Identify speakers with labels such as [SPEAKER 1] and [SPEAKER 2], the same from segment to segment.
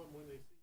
[SPEAKER 1] tell them when they see.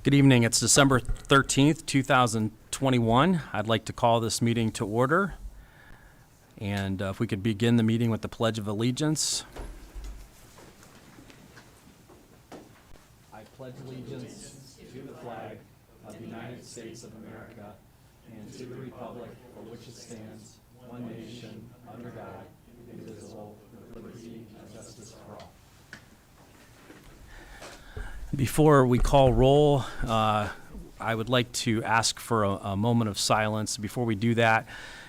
[SPEAKER 2] Good evening. It's December 13th, 2021. I'd like to call this meeting to order. And if we could begin the meeting with the Pledge of Allegiance. I pledge allegiance to the flag of the United States of America and to the republic for which it stands, one nation, under God, indivisible, with liberty and justice for all. Before we call roll, I would like to ask for a moment of silence. Before we do that,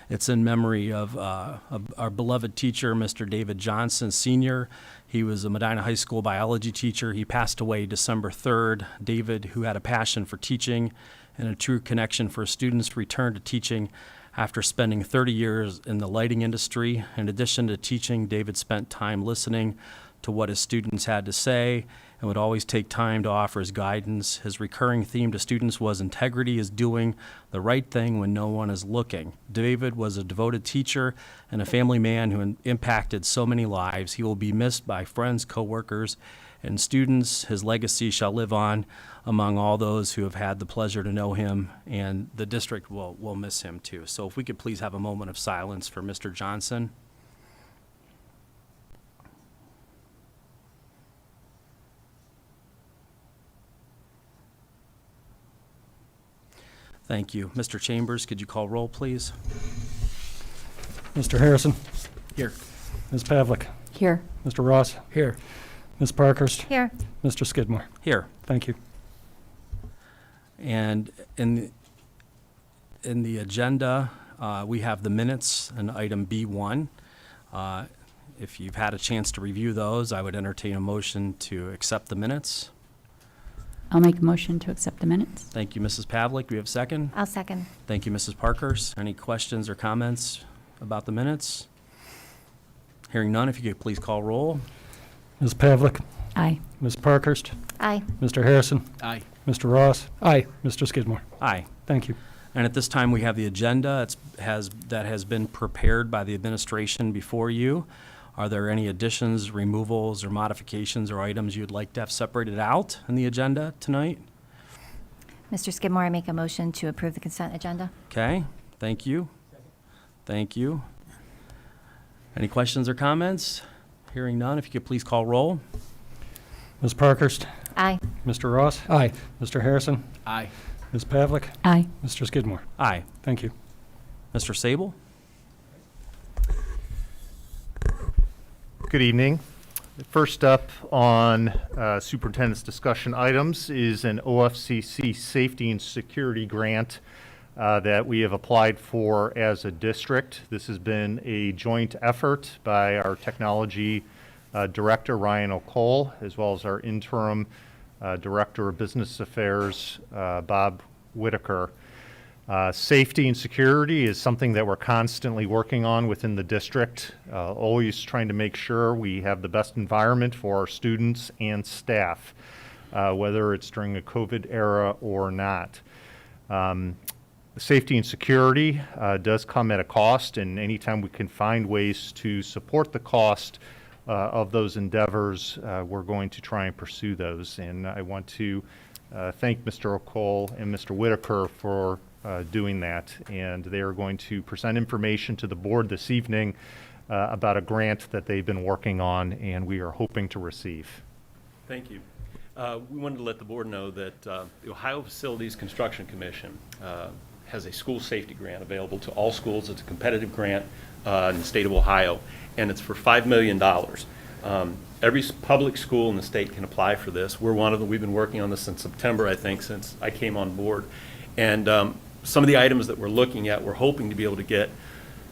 [SPEAKER 2] it's in memory of our beloved teacher, Mr. David Johnson, Sr. He was a Medina High School biology teacher. He passed away December 3rd. David, who had a passion for teaching and a true connection for students, returned to teaching after spending 30 years in the lighting industry. In addition to teaching, David spent time listening to what his students had to say and would always take time to offer his guidance. His recurring theme to students was integrity is doing the right thing when no one is looking. David was a devoted teacher and a family man who impacted so many lives. He will be missed by friends, coworkers, and students. His legacy shall live on among all those who have had the pleasure to know him, and the district will miss him too. So if we could please have a moment of silence for Mr. Johnson. Thank you. Mr. Chambers, could you call roll, please?
[SPEAKER 1] Mr. Harrison.
[SPEAKER 2] Here.
[SPEAKER 1] Ms. Pavlick.
[SPEAKER 3] Here.
[SPEAKER 1] Mr. Ross.
[SPEAKER 2] Here.
[SPEAKER 1] Ms. Parkhurst.
[SPEAKER 3] Here.
[SPEAKER 1] Mr. Skidmore.
[SPEAKER 2] Here.
[SPEAKER 1] Thank you.
[SPEAKER 2] And in the agenda, we have the minutes in item B1. If you've had a chance to review those, I would entertain a motion to accept the minutes.
[SPEAKER 3] I'll make a motion to accept the minutes.
[SPEAKER 2] Thank you, Mrs. Pavlick. Do we have a second?
[SPEAKER 4] I'll second.
[SPEAKER 2] Thank you, Mrs. Parkhurst. Any questions or comments about the minutes? Hearing none, if you could please call roll.
[SPEAKER 1] Ms. Pavlick.
[SPEAKER 3] Aye.
[SPEAKER 1] Ms. Parkhurst.
[SPEAKER 4] Aye.
[SPEAKER 1] Mr. Harrison.
[SPEAKER 2] Aye.
[SPEAKER 1] Mr. Ross. Aye. Mr. Skidmore.
[SPEAKER 2] Aye.
[SPEAKER 1] Thank you.
[SPEAKER 2] And at this time, we have the agenda that has been prepared by the administration before you. Are there any additions, removals, or modifications or items you'd like to have separated out in the agenda tonight?
[SPEAKER 4] Mr. Skidmore, I make a motion to approve the consent agenda.
[SPEAKER 2] Okay, thank you. Thank you. Any questions or comments? Hearing none, if you could please call roll.
[SPEAKER 1] Ms. Parkhurst.
[SPEAKER 4] Aye.
[SPEAKER 1] Mr. Ross. Aye. Mr. Harrison.
[SPEAKER 2] Aye.
[SPEAKER 1] Ms. Pavlick.
[SPEAKER 3] Aye.
[SPEAKER 1] Mr. Skidmore.
[SPEAKER 2] Aye.
[SPEAKER 1] Thank you.
[SPEAKER 2] Mr. Sable?
[SPEAKER 5] Good evening. First up on superintendent's discussion items is an OFCC safety and security grant that we have applied for as a district. This has been a joint effort by our technology director, Ryan O'Cole, as well as our interim director of business affairs, Bob Whitaker. Safety and security is something that we're constantly working on within the district, always trying to make sure we have the best environment for our students and staff, whether it's during a COVID era or not. Safety and security does come at a cost, and anytime we can find ways to support the cost of those endeavors, we're going to try and pursue those. And I want to thank Mr. O'Cole and Mr. Whitaker for doing that, and they are going to present information to the board this evening about a grant that they've been working on and we are hoping to receive.
[SPEAKER 6] Thank you. We wanted to let the board know that the Ohio Facilities Construction Commission has a school safety grant available to all schools. It's a competitive grant in the state of Ohio, and it's for $5 million. Every public school in the state can apply for this. We're one of them. We've been working on this since September, I think, since I came on board. And some of the items that we're looking at, we're hoping to be able to get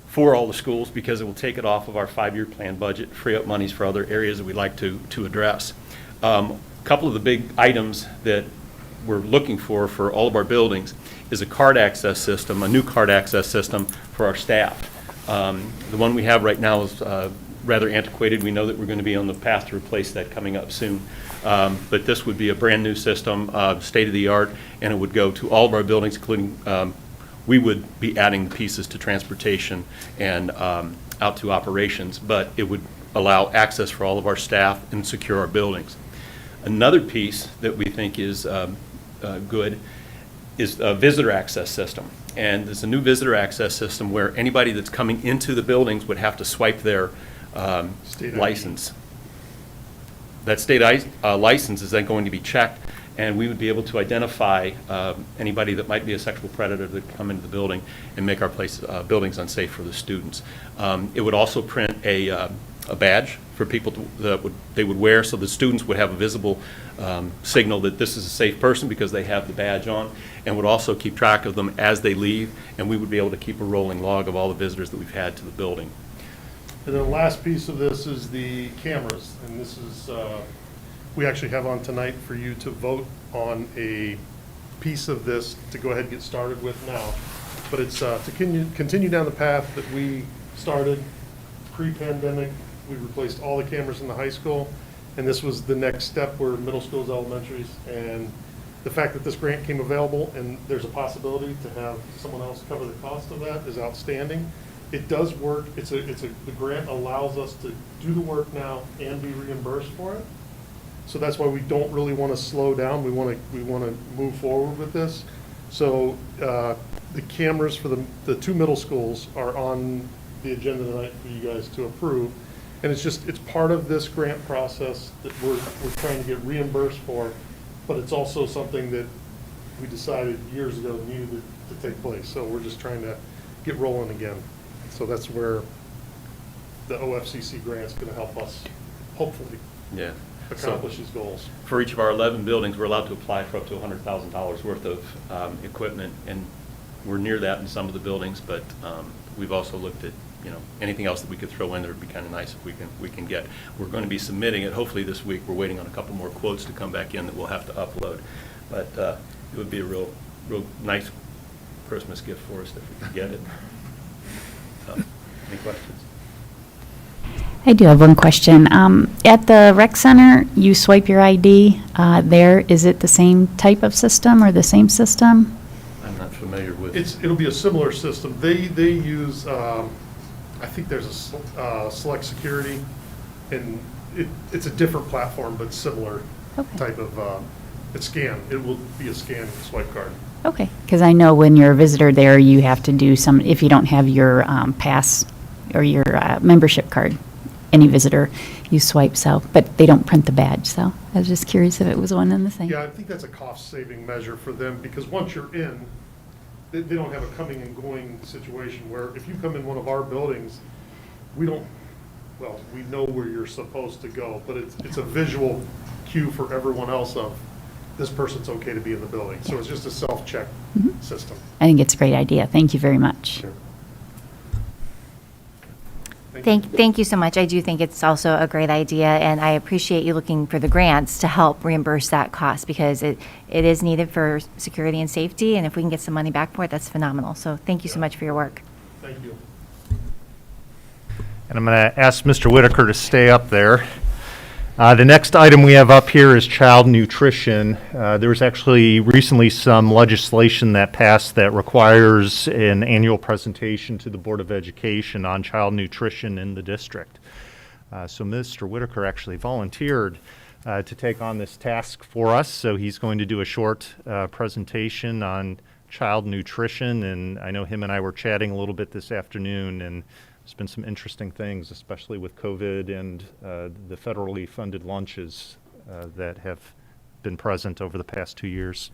[SPEAKER 6] for all the schools because it will take it off of our 5-year plan budget, free up monies for other areas that we'd like to address. A couple of the big items that we're looking for all of our buildings is a card access system, a new card access system for our staff. The one we have right now is rather antiquated. We know that we're going to be on the path to replace that coming up soon. But this would be a brand new system, state of the art, and it would go to all of our buildings, including we would be adding the pieces to transportation and out to operations, but it would allow access for all of our staff and secure our buildings. Another piece that we think is good is a visitor access system. And there's a new visitor access system where anybody that's coming into the buildings would have to swipe their license. That state license is then going to be checked, and we would be able to identify anybody that might be a sexual predator that come into the building and make our buildings unsafe for the students. It would also print a a badge for people they would wear, so the students would have a visible signal that this is a safe person because they have the badge on, and would also keep track of them as they leave, and we would be able to keep a rolling log of all the visitors that we've had to the building.
[SPEAKER 7] And then the last piece of this is the cameras, and this is, we actually have on tonight for you to vote on a piece of this to go ahead and get started with now. But it's to continue down the path that we started pre-pandemic. We replaced all the cameras in the high school, and this was the next step where middle schools, elementaries, and the fact that this grant came available and there's a possibility to have someone else cover the cost of that is outstanding. It does work. The grant allows us to do the work now and be reimbursed for it. So that's why we don't really want to slow down. We want to move forward with this. So the cameras for the 2 middle schools are on the agenda tonight for you guys to approve. And it's part of this grant process that we're trying to get reimbursed for, but it's also something that we decided years ago needed to take place. So we're just trying to get rolling again. So that's where the OFCC grant's going to help us, hopefully, accomplish these goals.
[SPEAKER 6] For each of our 11 buildings, we're allowed to apply for up to $100,000 worth of equipment, and we're near that in some of the buildings, but we've also looked at anything else that we could throw in there would be kind of nice if we can get. We're going to be submitting it hopefully this week. We're waiting on a couple more quotes to come back in that we'll have to upload, but it would be a real nice Christmas gift for us if we could get it. Any questions?
[SPEAKER 3] I do have one question. At the rec center, you swipe your ID there. Is it the same type of system or the same system?
[SPEAKER 6] I'm not familiar with.
[SPEAKER 7] It'll be a similar system. They use, I think there's a Select Security, and it's a different platform, but similar type of, it's scan. It will be a scan swipe card.
[SPEAKER 3] Okay, because I know when you're a visitor there, you have to do some, if you don't have your pass or your membership card, any visitor, you swipe, but they don't print the badge, so I was just curious if it was one and the same.
[SPEAKER 7] Yeah, I think that's a cost-saving measure for them, because once you're in, they don't have a coming and going situation where if you come in one of our buildings, we know where you're supposed to go, but it's a visual cue for everyone else of this person's okay to be in the building. So it's just a self-check system.
[SPEAKER 3] I think it's a great idea. Thank you very much.
[SPEAKER 7] Sure.
[SPEAKER 4] Thank you so much. I do think it's also a great idea, and I appreciate you looking for the grants to help reimburse that cost, because it is needed for security and safety, and if we can get some money back for it, that's phenomenal. So thank you so much for your work.
[SPEAKER 7] Thank you.
[SPEAKER 5] And I'm going to ask Mr. Whitaker to stay up there. The next item we have up here is child nutrition. There was actually recently some legislation that passed that requires an annual presentation to the Board of Education on child nutrition in the district. So Mr. Whitaker actually volunteered to take on this task for us. So he's going to do a short presentation on child nutrition. And I know him and I were chatting a little bit this afternoon, and there's been some interesting things, especially with COVID and the federally funded lunches that have been present over the past 2 years.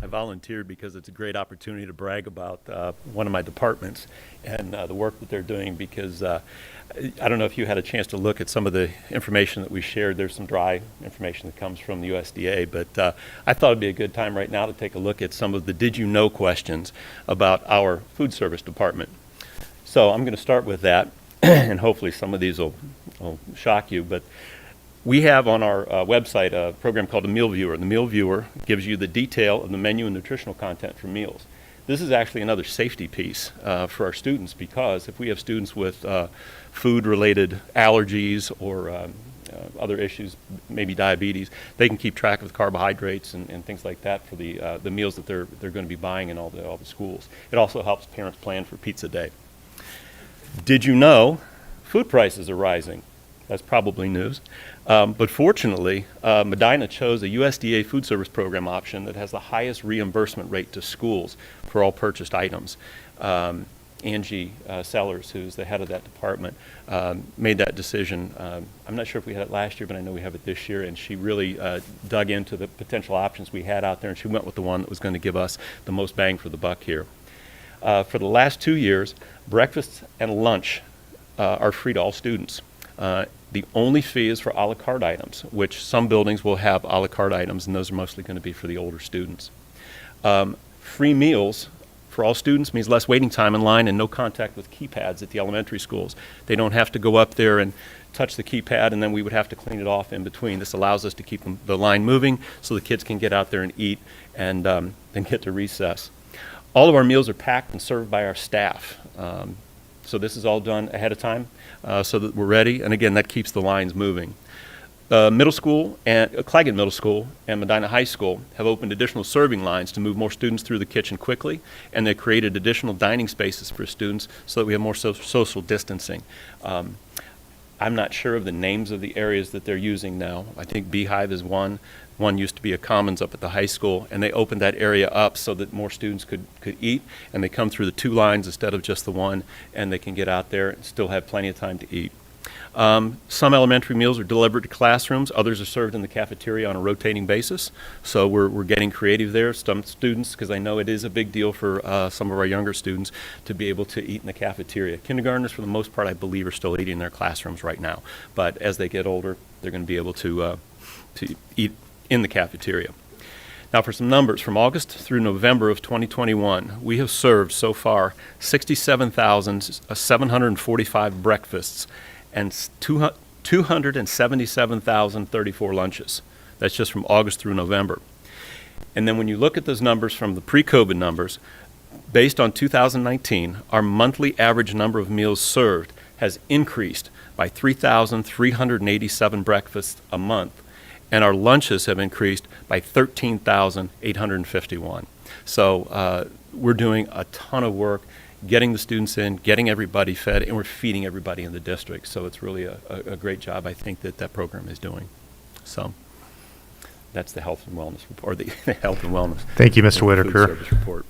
[SPEAKER 6] I volunteered because it's a great opportunity to brag about one of my departments and the work that they're doing, because I don't know if you had a chance to look at some of the information that we shared. There's some dry information that comes from the USDA, but I thought it'd be a good time right now to take a look at some of the did you know questions about our food service department. So I'm going to start with that, and hopefully some of these will shock you, but we have on our website a program called the Meal Viewer. The Meal Viewer gives you the detail of the menu and nutritional content for meals. This is actually another safety piece for our students, because if we have students with food-related allergies or other issues, maybe diabetes, they can keep track of the carbohydrates and things like that for the meals that they're going to be buying in all the schools. It also helps parents plan for pizza day. Did you know food prices are rising? That's probably news. But fortunately, Medina chose a USDA food service program option that has the highest reimbursement rate to schools for all purchased items. Angie Sellers, who's the head of that department, made that decision. I'm not sure if we had it last year, but I know we have it this year, and she really dug into the potential options we had out there, and she went with the one that was going to give us the most bang for the buck here. For the last 2 years, breakfast and lunch are free to all students. The only fee is for a la carte items, which some buildings will have a la carte items, and those are mostly going to be for the older students. Free meals for all students means less waiting time in line and no contact with keypads at the elementary schools. They don't have to go up there and touch the keypad, and then we would have to clean it off in between. This allows us to keep the line moving so the kids can get out there and eat and then get to recess. All of our meals are packed and served by our staff. So this is all done ahead of time so that we're ready. And again, that keeps the lines moving. Middle school and Claggett Middle School and Medina High School have opened additional serving lines to move more students through the kitchen quickly, and they created additional dining spaces for students so that we have more social distancing. I'm not sure of the names of the areas that they're using now. I think Beehive is one. One used to be a Commons up at the high school, and they opened that area up so that more students could eat, and they come through the 2 lines instead of just the 1, and they can get out there and still have plenty of time to eat. Some elementary meals are delivered to classrooms. Others are served in the cafeteria on a rotating basis. So we're getting creative there. Some students, because I know it is a big deal for some of our younger students to be able to eat in the cafeteria. Kindergartners, for the most part, I believe, are still eating in their classrooms right now. But as they get older, they're going to be able to eat in the cafeteria. Now for some numbers, from August through November of 2021, we have served so far 67,745 breakfasts and 277,034 lunches. That's just from August through November. And then when you look at those numbers from the pre-COVID numbers, based on 2019, our monthly average number of meals served has increased by 3,387 breakfasts a month, and our lunches have increased by 13,851. So we're doing a ton of work getting the students in, getting everybody fed, and we're feeding everybody in the district. So it's really a great job, I think, that program is doing. So that's the health and wellness report, the health and wellness.
[SPEAKER 5] Thank you, Mr.
[SPEAKER 6] and food
[SPEAKER 5] Whitaker.
[SPEAKER 6] service report.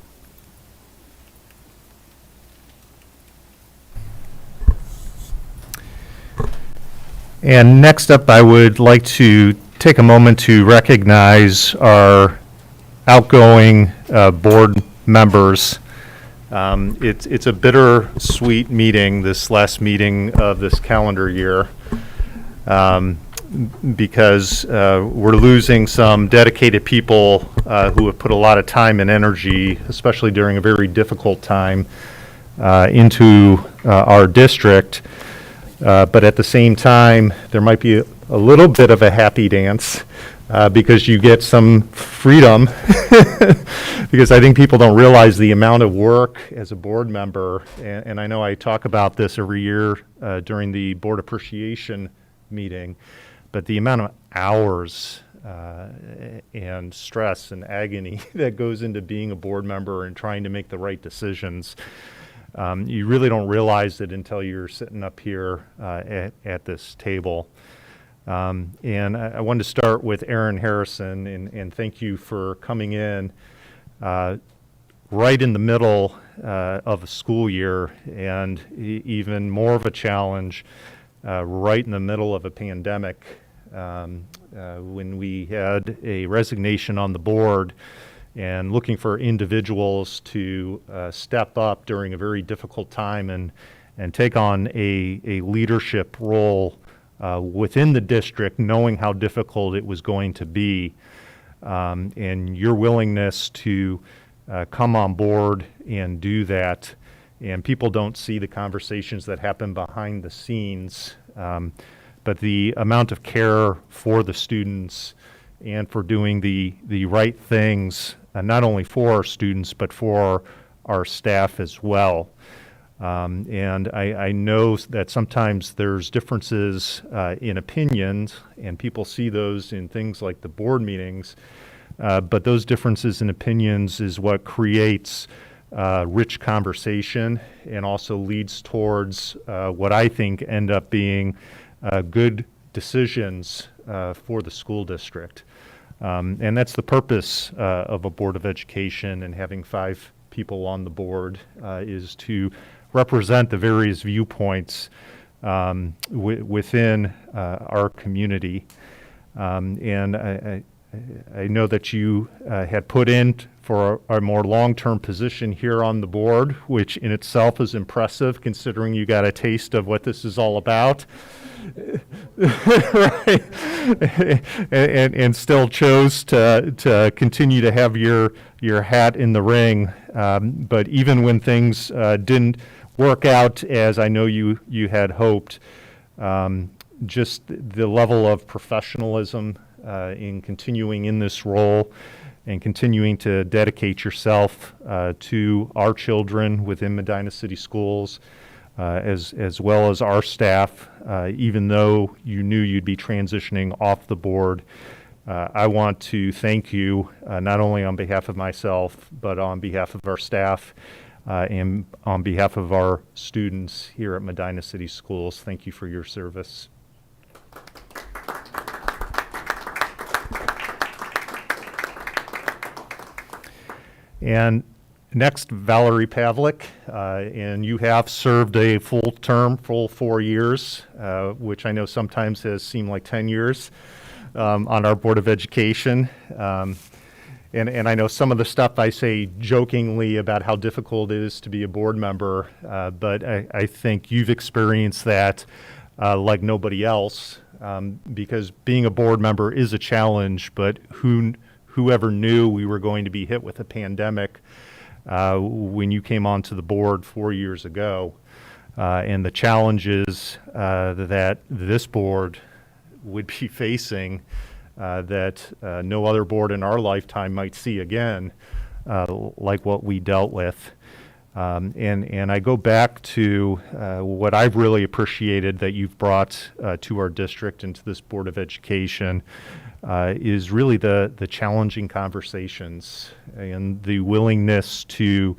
[SPEAKER 5] And next up, I would like to take a moment to recognize our outgoing board members. It's a bittersweet meeting, this last meeting of this calendar year, because we're losing some dedicated people who have put a lot of time and energy, especially during a very difficult time, into our district. But at the same time, there might be a little bit of a happy dance because you get some freedom because I think people don't realize the amount of work as a board member, and I know I talk about this every year during the board appreciation meeting, but the amount of hours and stress and agony that goes into being a board member and trying to make the right decisions. You really don't realize it until you're sitting up here at this table. And I wanted to start with Aaron Harrison and thank you for coming in right in the middle of a school year and even more of a challenge right in the middle of a pandemic when we had a resignation on the board and looking for individuals to step up during a very difficult time and take on a leadership role within the district, knowing how difficult it was going to be, and your willingness to come on board and do that. And people don't see the conversations that happen behind the scenes, but the amount of care for the students and for doing the right things, not only for our students, but for our staff as well. And I know that sometimes there's differences in opinions, and people see those in things like the board meetings, but those differences in opinions is what creates rich conversation and also leads towards what I think end up being good decisions for the school district. And that's the purpose of a Board of Education, and having 5 people on the board is to represent the various viewpoints within our community. And I know that you had put in for a more long-term position here on the board, which in itself is impressive considering you got a taste of what this is all about. Right. And still chose to continue to have your hat in the ring. But even when things didn't work out as I know you had hoped, just the level of professionalism in continuing in this role and continuing to dedicate yourself to our children within Medina City Schools, as well as our staff, even though you knew you'd be transitioning off the board. I want to thank you, not only on behalf of myself, but on behalf of our staff and on behalf of our students here at Medina City Schools. Thank you for your service. And next, Valerie Pavlick, and you have served a full 4 years, which I know sometimes has seemed like 10 years on our Board of Education. And I know some of the stuff I say jokingly about how difficult it is to be a board member, but I think you've experienced that like nobody else, because being a board member is a challenge, but whoever knew we were going to be hit with a pandemic when you came onto the board 4 years ago, and the challenges that this board would be facing that no other board in our lifetime might see again, like what we dealt with. And I go back to what I've really appreciated that you've brought to our district and to this Board of Education is really the challenging conversations and the willingness to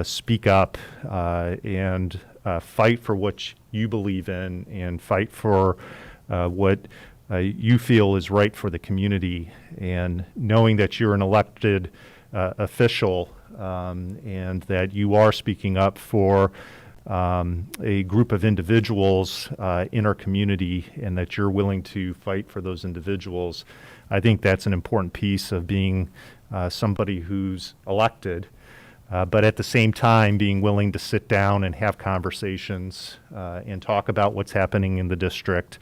[SPEAKER 5] speak up and fight for what you believe in and fight for what you feel is right for the community, and knowing that you're an elected official and that you are speaking up for a group of individuals in our community, and that you're willing to fight for those individuals. I think that's an important piece of being somebody who's elected, but at the same time being willing to sit down and have conversations and talk about what's happening in the district,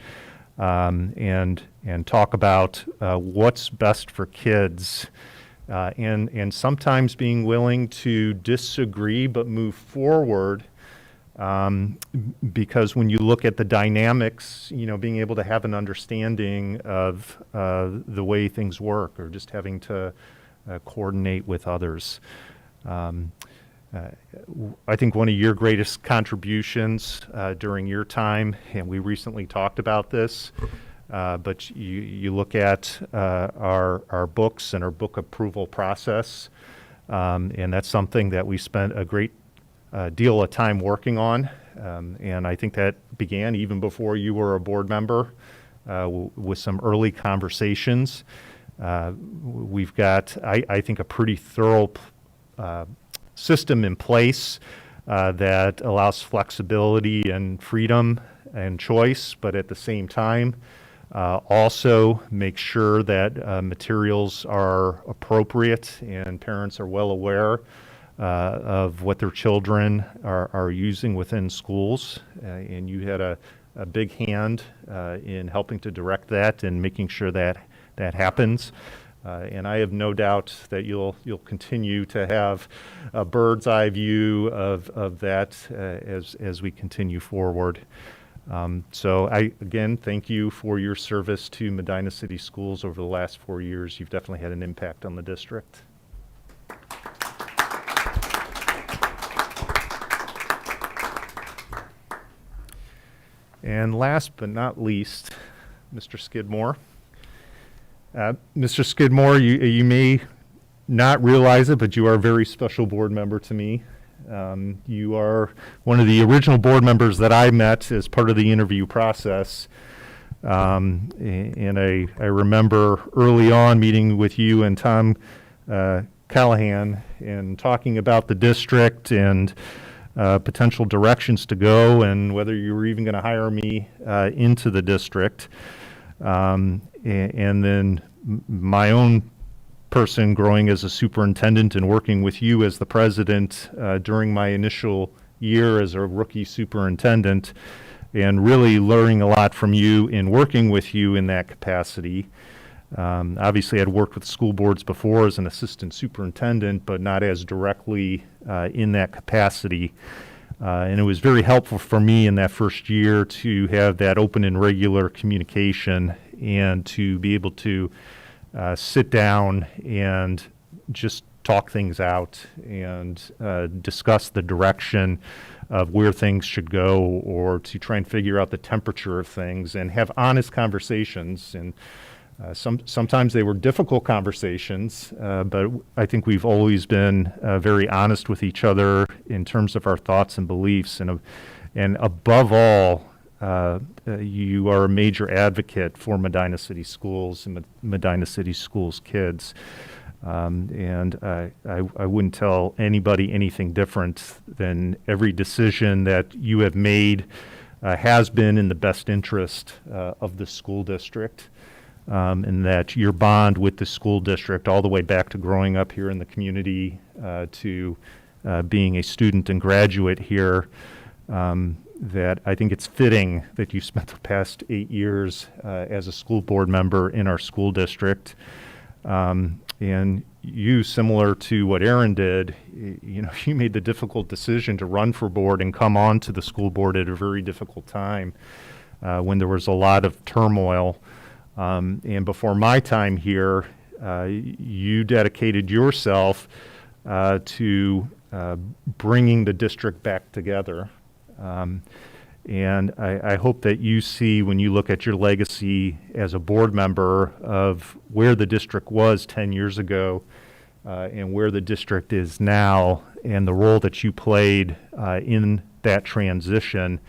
[SPEAKER 5] and talk about what's best for kids. And sometimes being willing to disagree but move forward, because when you look at the dynamics, being able to have an understanding of the way things work, or just having to coordinate with others. I think one of your greatest contributions during your time, and we recently talked about this, but you look at our books and our book approval process, and that's something that we spent a great deal of time working on, and I think that began even before you were a board member with some early conversations. We've got, I think, a pretty thorough system in place that allows flexibility and freedom and choice, but at the same time also make sure that materials are appropriate and parents are well aware of what their children are using within schools. And you had a big hand in helping to direct that and making sure that that happens. And I have no doubt that you'll continue to have a bird's eye view of that as we continue forward. So I, again, thank you for your service to Medina City Schools over the last 4 years. You've definitely had an impact on the district. And last but not least, Mr. Skidmore. Mr. Skidmore, you may not realize it, but you are a very special board member to me. You are one of the original board members that I met as part of the interview process. And I remember early on meeting with you and Tom Callahan and talking about the district and potential directions to go and whether you were even going to hire me into the district. And then my own person growing as a superintendent and working with you as the president during my initial year as a rookie superintendent, and really learning a lot from you in working with you in that capacity. Obviously, I'd worked with school boards before as an assistant superintendent, but not as directly in that capacity. And it was very helpful for me in that first year to have that open and regular communication and to be able to sit down and just talk things out and discuss the direction of where things should go, or to try and figure out the temperature of things and have honest conversations. And sometimes they were difficult conversations, but I think we've always been very honest with each other in terms of our thoughts and beliefs. And above all, you are a major advocate for Medina City Schools and Medina City Schools kids. And I wouldn't tell anybody anything different than every decision that you have made has been in the best interest of the school district. And that your bond with the school district, all the way back to growing up here in the community to being a student and graduate here, that I think it's fitting that you spent the past 8 years as a school board member in our school district. And you, similar to what Aaron did, you made the difficult decision to run for board and come on to the school board at a very difficult time when there was a lot of turmoil. And before my time here, you dedicated yourself to bringing the district back together. And I hope that you see, when you look at your legacy as a board member, of where the district was 10 years ago and where the district is now, and the role that you played in that transition,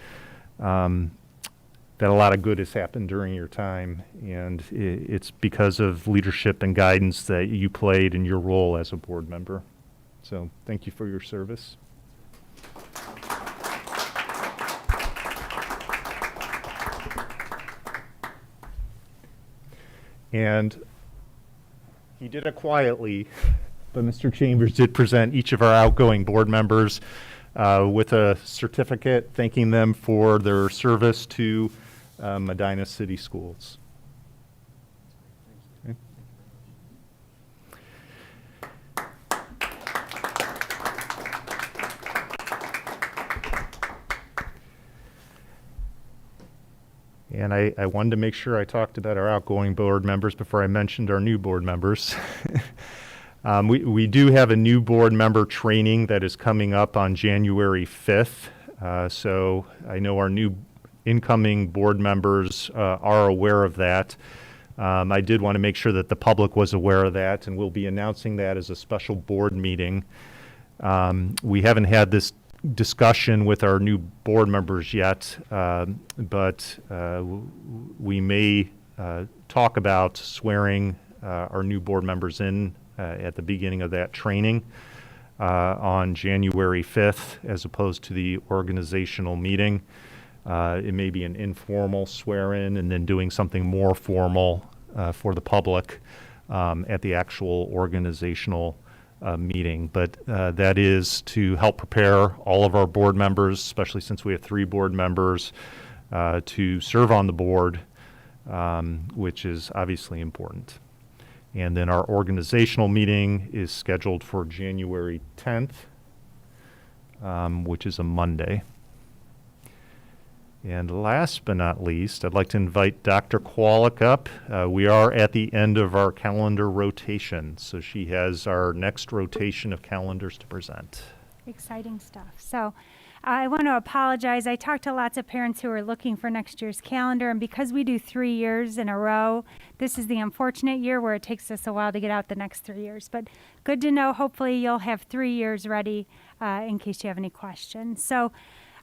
[SPEAKER 5] that a lot of good has happened during your time. And it's because of leadership and guidance that you played in your role as a board member. So thank you for your service. And he did it quietly, but Mr. Chambers did present each of our outgoing board members with a certificate thanking them for their service to Medina City Schools. Okay. And I wanted to make sure I talked about our outgoing board members before I mentioned our new board members. We do have a new board member training that is coming up on January 5th. So I know our new incoming board members are aware of that. I did want to make sure that the public was aware of that, and we'll be announcing that as a special board meeting. We haven't had this discussion with our new board members yet, but we may talk about swearing our new board members in at the beginning of that training on January 5th, as opposed to the organizational meeting. It may be an informal swear-in and then doing something more formal for the public at the actual organizational meeting. But that is to help prepare all of our board members, especially since we have 3 board members, to serve on the board, which is obviously important. And then our organizational meeting is scheduled for January 10th, which is a Monday. And last but not least, I'd like to invite Dr. Kowalik up. We are at the end of our calendar rotation, so she has our next rotation of calendars to present.
[SPEAKER 8] Exciting stuff. So I want to apologize. I talked to lots of parents who are looking for next year's calendar, and because we do 3 years in a row, this is the unfortunate year where it takes us a while to get out the next 3 years. But good to know. Hopefully you'll have 3 years ready in case you have any questions. So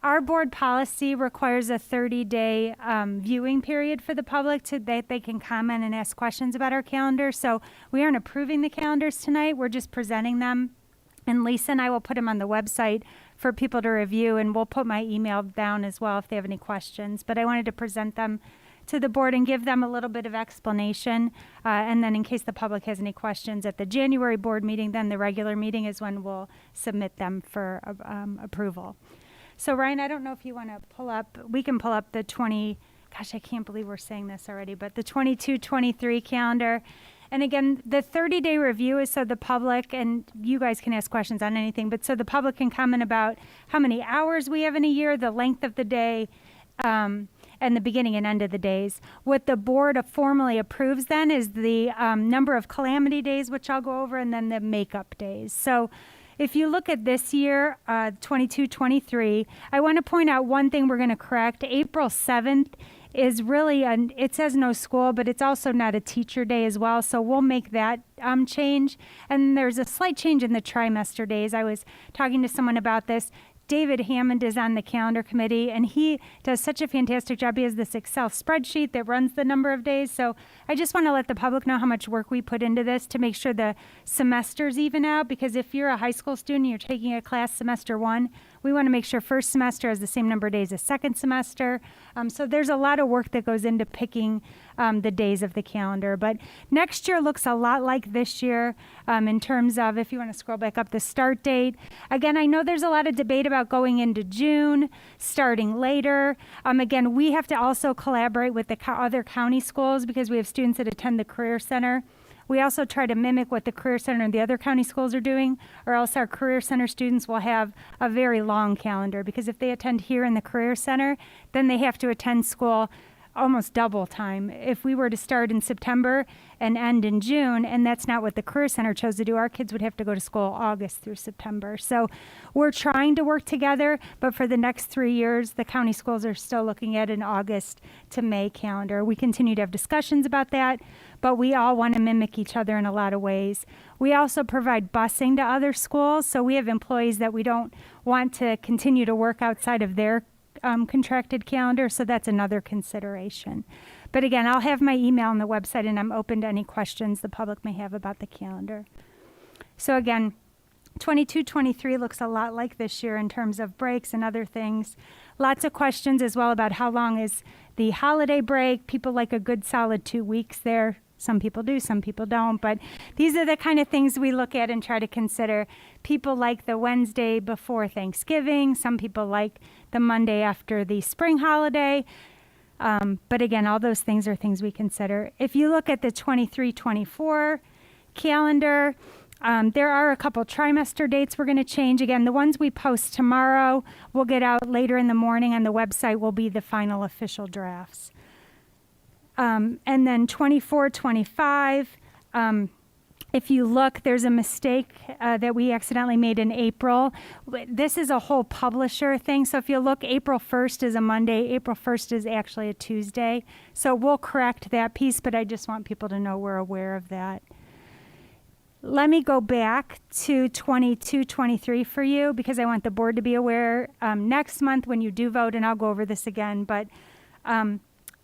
[SPEAKER 8] our board policy requires a 30-day viewing period for the public that they can comment and ask questions about our calendar. So we aren't approving the calendars tonight. We're just presenting them. And Lisa and I will put them on the website for people to review, and we'll put my email down as well if they have any questions. But I wanted to present them to the board and give them a little bit of explanation. And then in case the public has any questions at the January board meeting, then the regular meeting is when we'll submit them for approval. So Ryan, I don't know if you want to we can pull up the gosh, I can't believe we're saying this already, but the 22-23 calendar. And again, the 30-day review is so the public, and you guys can ask questions on anything, but so the public can comment about how many hours we have in a year, the length of the day, and the beginning and end of the days. What the board formally approves then is the number of calamity days, which I'll go over, and then the makeup days. So if you look at this year, 22-23, I want to point out one thing we're going to correct. April 7th is really, it says no school, but it's also not a teacher day as well. So we'll make that change. And there's a slight change in the trimester days. I was talking to someone about this. David Hammond is on the calendar committee, and he does such a fantastic job. He has this Excel spreadsheet that runs the number of days. So I just want to let the public know how much work we put into this to make sure the semesters even out, because if you're a high school student, you're taking a class semester 1, we want to make sure first semester has the same number of days as second semester. So there's a lot of work that goes into picking the days of the calendar. But next year looks a lot like this year in terms of, if you want to scroll back up, the start date. Again, I know there's a lot of debate about going into June, starting later. Again, we have to also collaborate with the other county schools because we have students that attend the Career Center. We also try to mimic what the Career Center and the other county schools are doing, or else our Career Center students will have a very long calendar, because if they attend here in the Career Center, then they have to attend school almost double time. If we were to start in September and end in June, and that's not what the Career Center chose to do, our kids would have to go to school August through September. So we're trying to work together, but for the next 3 years, the county schools are still looking at an August to May calendar. We continue to have discussions about that, but we all want to mimic each other in a lot of ways. We also provide busing to other schools, so we have employees that we don't want to continue to work outside of their contracted calendar, so that's another consideration. But again, I'll have my email on the website, and I'm open to any questions the public may have about the calendar. So again, 22-23 looks a lot like this year in terms of breaks and other things. Lots of questions as well about how long is the holiday break. People like a good solid 2 weeks there. Some people do, some people don't. But these are the kind of things we look at and try to consider. People like the Wednesday before Thanksgiving. Some people like the Monday after the spring holiday. But again, all those things are things we consider. If you look at the 23-24 calendar, there are a couple trimester dates we're going to change. Again, the ones we post tomorrow will get out later in the morning on the website will be the final official drafts. And then 24-25, if you look, there's a mistake that we accidentally made in April. This is a whole publisher thing. So if you look, April 1st is a Monday. April 1st is actually a Tuesday. So we'll correct that piece, but I just want people to know we're aware of that. Let me go back to 22-23 for you, because I want the board to be aware next month when you do vote, and I'll go over this again, but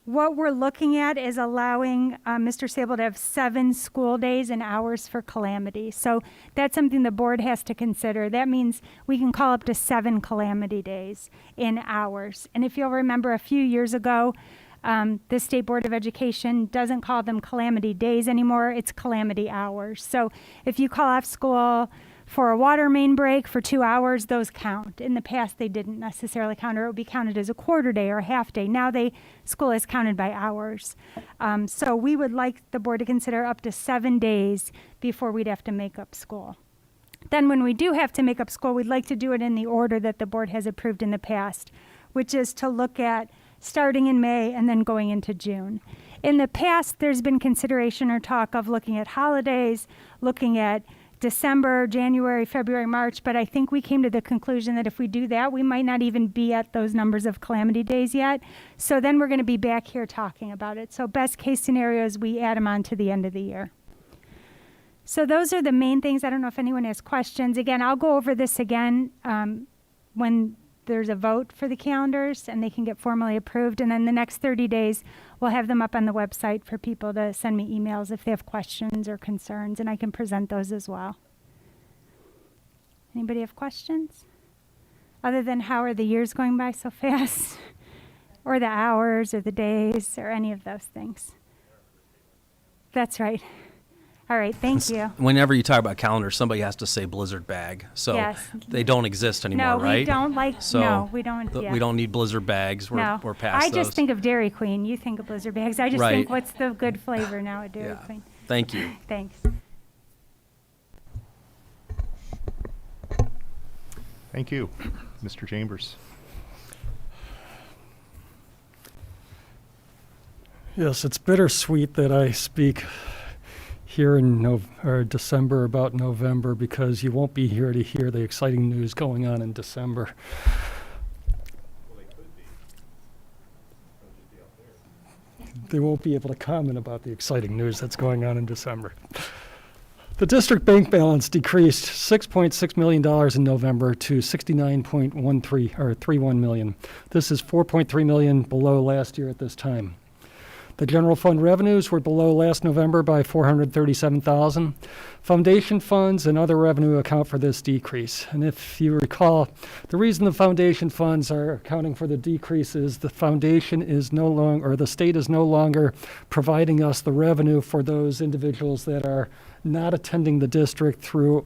[SPEAKER 8] what we're looking at is allowing Mr. Sable to have 7 school days and hours for calamity. So that's something the board has to consider. That means we can call up to 7 calamity days in hours. And if you'll remember, a few years ago, the State Board of Education doesn't call them calamity days anymore, it's calamity hours. So if you call off school for a water main break for 2 hours, those count. In the past, they didn't necessarily count, or it would be counted as a quarter day or a half day. Now school is counted by hours. So we would like the board to consider up to 7 days before we'd have to make up school. Then when we do have to make up school, we'd like to do it in the order that the board has approved in the past, which is to look at starting in May and then going into June. In the past, there's been consideration or talk of looking at holidays, looking at December, January, February, March, but I think we came to the conclusion that if we do that, we might not even be at those numbers of calamity days yet. So then we're going to be back here talking about it. So best case scenario is we add them on to the end of the year. So those are the main things. I don't know if anyone has questions. Again, I'll go over this again when there's a vote for the calendars and they can get formally approved. And then the next 30 days, we'll have them up on the website for people to send me emails if they have questions or concerns, and I can present those as well. Anybody have questions? Other than how are the years going by so fast? or the hours or the days or any of those things. That's right. All right, thank you.
[SPEAKER 9] Whenever you talk about calendars, somebody has to say blizzard bag. So
[SPEAKER 8] Yes.
[SPEAKER 9] they don't exist anymore,
[SPEAKER 8] No,
[SPEAKER 9] right?
[SPEAKER 8] we don't like,
[SPEAKER 9] So
[SPEAKER 8] no, we don't, yeah.
[SPEAKER 9] we don't need blizzard bags. We're,
[SPEAKER 8] No.
[SPEAKER 9] we're past
[SPEAKER 8] I
[SPEAKER 9] those.
[SPEAKER 8] just think of Dairy Queen. You think of Blizzard bags. I just
[SPEAKER 9] Right.
[SPEAKER 8] think, what's the good flavor now at Dairy
[SPEAKER 9] Yeah.
[SPEAKER 8] Queen?
[SPEAKER 9] Thank you.
[SPEAKER 8] Thanks.
[SPEAKER 5] Thank you. Mr. Chambers.
[SPEAKER 1] Yes, it's bittersweet that I speak here in December about November, because you won't be here to hear the exciting news going on in December. They won't be able to comment about the exciting news that's going on in December. The district bank balance decreased $6.6 million in November to $69.31 million. This is $4.3 million below last year at this time. The general fund revenues were below last November by $437,000. Foundation funds and other revenue account for this decrease. And if you recall, the reason the foundation funds are accounting for the decrease is the foundation is no longer, or the state is no longer providing us the revenue for those individuals that are not attending the district through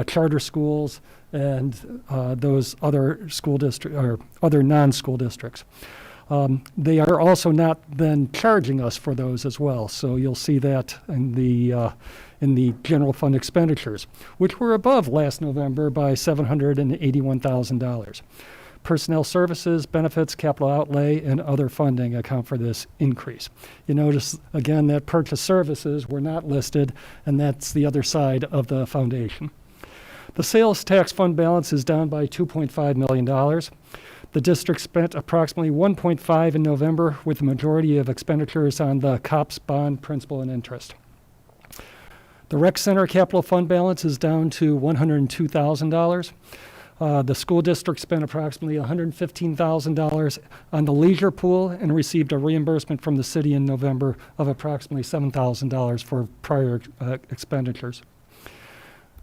[SPEAKER 1] charter schools and those other school district or other non-school districts. They are also not then charging us for those as well. So you'll see that in the general fund expenditures, which were above last November by $781,000. Personnel services, benefits, capital outlay, and other funding account for this increase. You notice, again, that purchase services were not listed, and that's the other side of the foundation. The sales tax fund balance is down by $2.5 million. The district spent approximately $1.5 in November, with the majority of expenditures on the COPS bond principal and interest. The rec center capital fund balance is down to $102,000. The school district spent approximately $115,000 on the leisure pool and received a reimbursement from the city in November of approximately $7,000 for prior expenditures.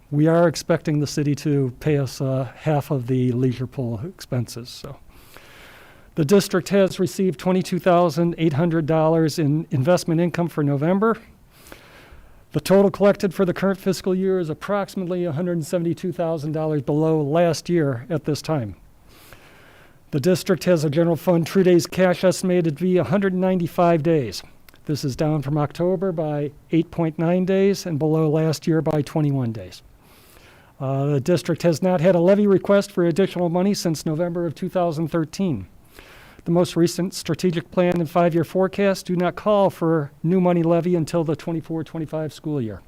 [SPEAKER 1] We are expecting the city to pay us half of the leisure pool expenses. So, the district has received $22,800 in investment income for November. The total collected for the current fiscal year is approximately $172,000 below last year at this time. The district has a general fund true days cash estimated to be 195 days. This is down from October by 8.9 days and below last year by 21 days. The district has not had a levy request for additional money since November of 2013. The most recent strategic plan and 5-year forecast do not call for new money levy until the 24-25 school year.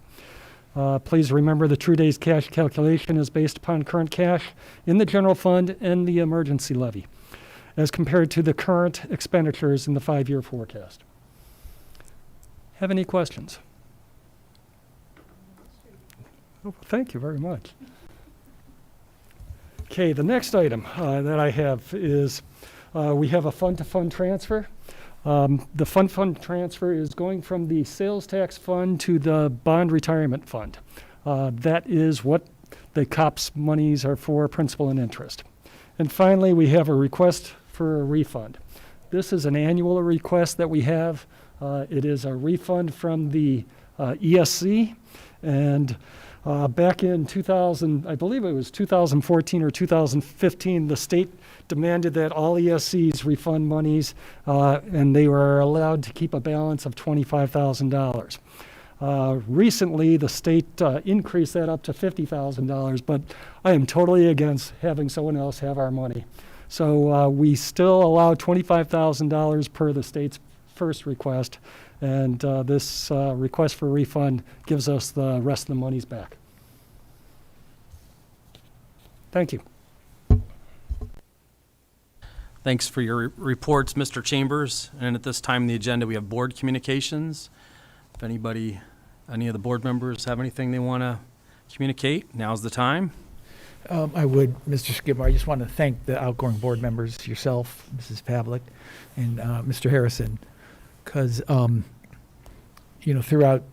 [SPEAKER 1] Please remember the true days cash calculation is based upon current cash in the general fund and the emergency levy, as compared to the current expenditures in the 5-year forecast. Have any questions? Oh, thank you very much. Okay, the next item that I have is we have a fund-to-fund transfer. The fund transfer is going from the sales tax fund to the bond retirement fund. That is what the COPS monies are for, principal and interest. And finally, we have a request for a refund. This is an annual request that we have. It is a refund from the ESC, and back in 2000, I believe it was 2014 or 2015, the state demanded that all ESCs refund monies, and they were allowed to keep a balance of $25,000. Recently, the state increased that up to $50,000, but I am totally against having someone else have our money. So we still allow $25,000 per the state's first request, and this request for refund gives us the rest of the monies back. Thank you.
[SPEAKER 9] Thanks for your reports, Mr. Chambers. And at this time on the agenda, we have board communications. If any of the board members have anything they want to communicate, now's the time.
[SPEAKER 10] I would, Mr. Skidmore, I just want to thank the outgoing board members, yourself, Mrs. Pavlick, and Mr. Harrison, because, throughout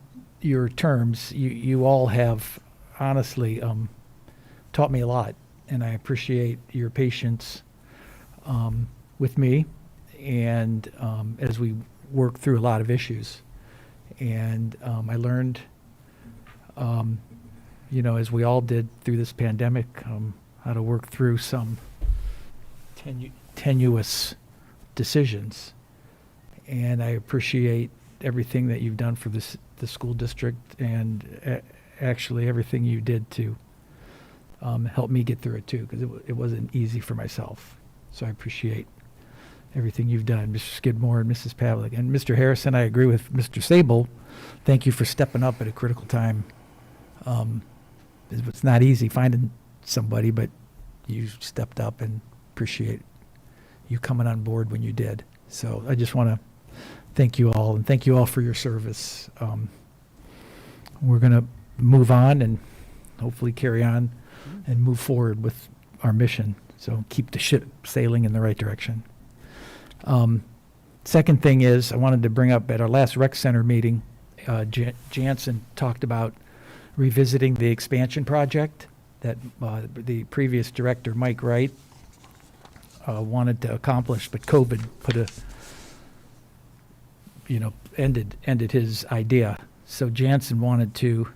[SPEAKER 10] your terms, you all have honestly taught me a lot, and I appreciate your patience with me, and as we worked through a lot of issues. And I learned, as we all did through this pandemic, how to work through some tenuous decisions. And I appreciate everything that you've done for the school district, and actually everything you did to help me get through it too, because it wasn't easy for myself. So I appreciate everything you've done, Mr. Skidmore and Mrs. Pavlick. And Mr. Harrison, I agree with Mr. Sable. Thank you for stepping up at a critical time. It's not easy finding somebody, but you stepped up, and appreciate you coming on board when you did. So I just want to thank you all, and thank you all for your service. We're going to move on and hopefully carry on and move forward with our mission. So keep the ship sailing in the right direction. Second thing is, I wanted to bring up at our last rec center meeting, Jansen talked about revisiting the expansion project that the previous director, Mike Wright, wanted to accomplish, but COVID ended his idea. So Jansen wanted to,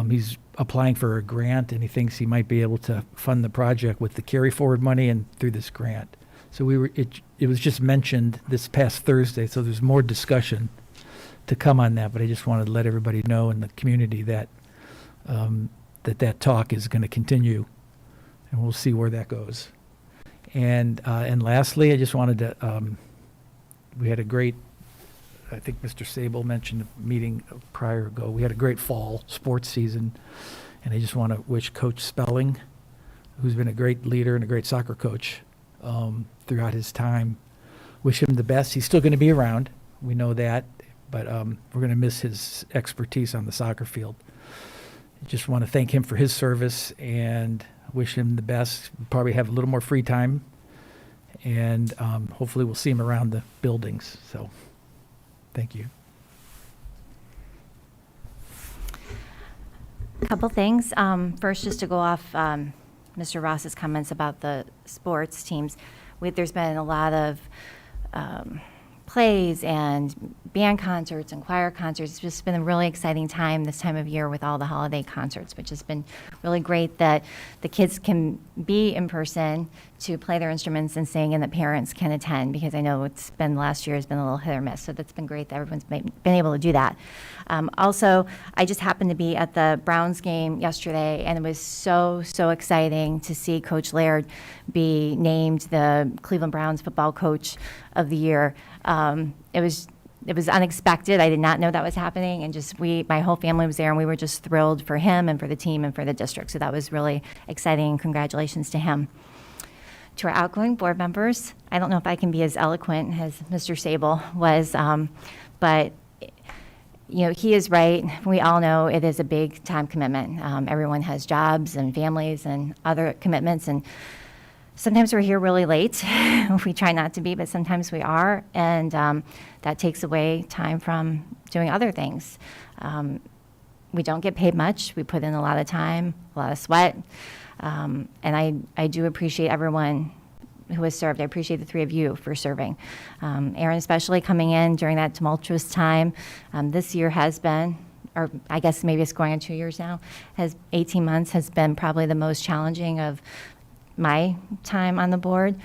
[SPEAKER 10] he's applying for a grant, and he thinks he might be able to fund the project with the carry forward money and through this grant. So it was just mentioned this past Thursday, so there's more discussion to come on that, but I just wanted to let everybody know in the community that that talk is going to continue, and we'll see where that goes. And lastly, I just wanted to, we had a great, I think Mr. Sable mentioned a meeting prior ago, we had a great fall sports season, and I just want to wish Coach Spelling, who's been a great leader and a great soccer coach throughout his time, wish him the best. He's still going to be around, we know that, but we're going to miss his expertise on the soccer field. I just want to thank him for his service and wish him the best. We'll probably have a little more free time, and hopefully we'll see him around the buildings. So thank you.
[SPEAKER 4] A couple things. First, just to go off Mr. Ross's comments about the sports teams. There's been a lot of plays and band concerts and choir concerts. It's just been a really exciting time this time of year with all the holiday concerts, which has been really great that the kids can be in person to play their instruments and sing, and that parents can attend, because I know it's been, last year has been a little hit or miss. So that's been great that everyone's been able to do that. Also, I just happened to be at the Browns game yesterday, and it was so exciting to see Coach Laird be named the Cleveland Browns football coach of the year. It was unexpected. I did not know that was happening, and just my whole family was there, and we were just thrilled for him and for the team and for the district. So that was really exciting. Congratulations to him. To our outgoing board members, I don't know if I can be as eloquent as Mr. Sable was, but he is right. We all know it is a big time commitment. Everyone has jobs and families and other commitments, and sometimes we're here really late. We try not to be, but sometimes we are, and that takes away time from doing other things. We don't get paid much. We put in a lot of time, a lot of sweat, and I do appreciate everyone who has served. I appreciate the three of you for serving. Aaron especially coming in during that tumultuous time. This year has been, or I guess maybe it's going on 2 years now, 18 months has been probably the most challenging of my time on the board.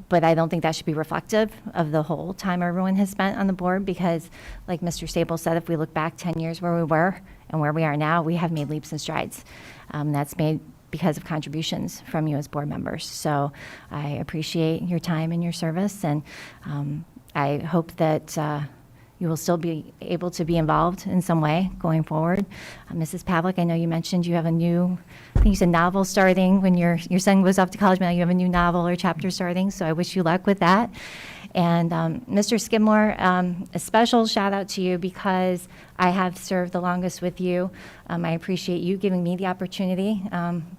[SPEAKER 4] But I don't think that should be reflective of the whole time everyone has spent on the board, because like Mr. Staples said, if we look back 10 years where we were and where we are now, we have made leaps and strides. That's made because of contributions from you as board members. So I appreciate your time and your service, and I hope that you will still be able to be involved in some way going forward. Mrs. Pavlick, I know you mentioned you have a new, I think you said novel starting when your son goes off to college, but now you have a new novel or chapter starting, so I wish you luck with that. And Mr. Skidmore, a special shout out to you, because I have served the longest with you. I appreciate you giving me the opportunity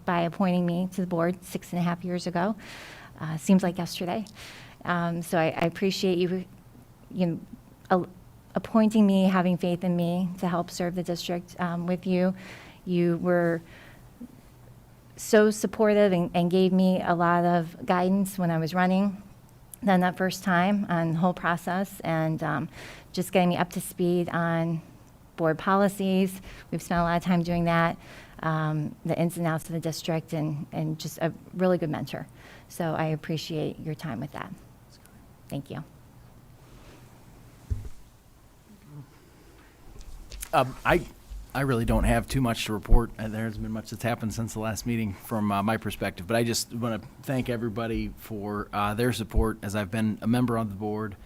[SPEAKER 4] by appointing me to the board 6.5 years ago. Seems like yesterday. So I appreciate you appointing me, having faith in me to help serve the district with you. You were so supportive and gave me a lot of guidance when I was running then that first time on the whole process, and just getting me up to speed on board policies. We've spent a lot of time doing that, the ins and outs of the district, and just a really good mentor. So I appreciate your time with that. Thank you.
[SPEAKER 11] I really don't have too much to report. There hasn't been much that's happened since the last meeting from my perspective, but I just want to thank everybody for their support as I've been a member of the board.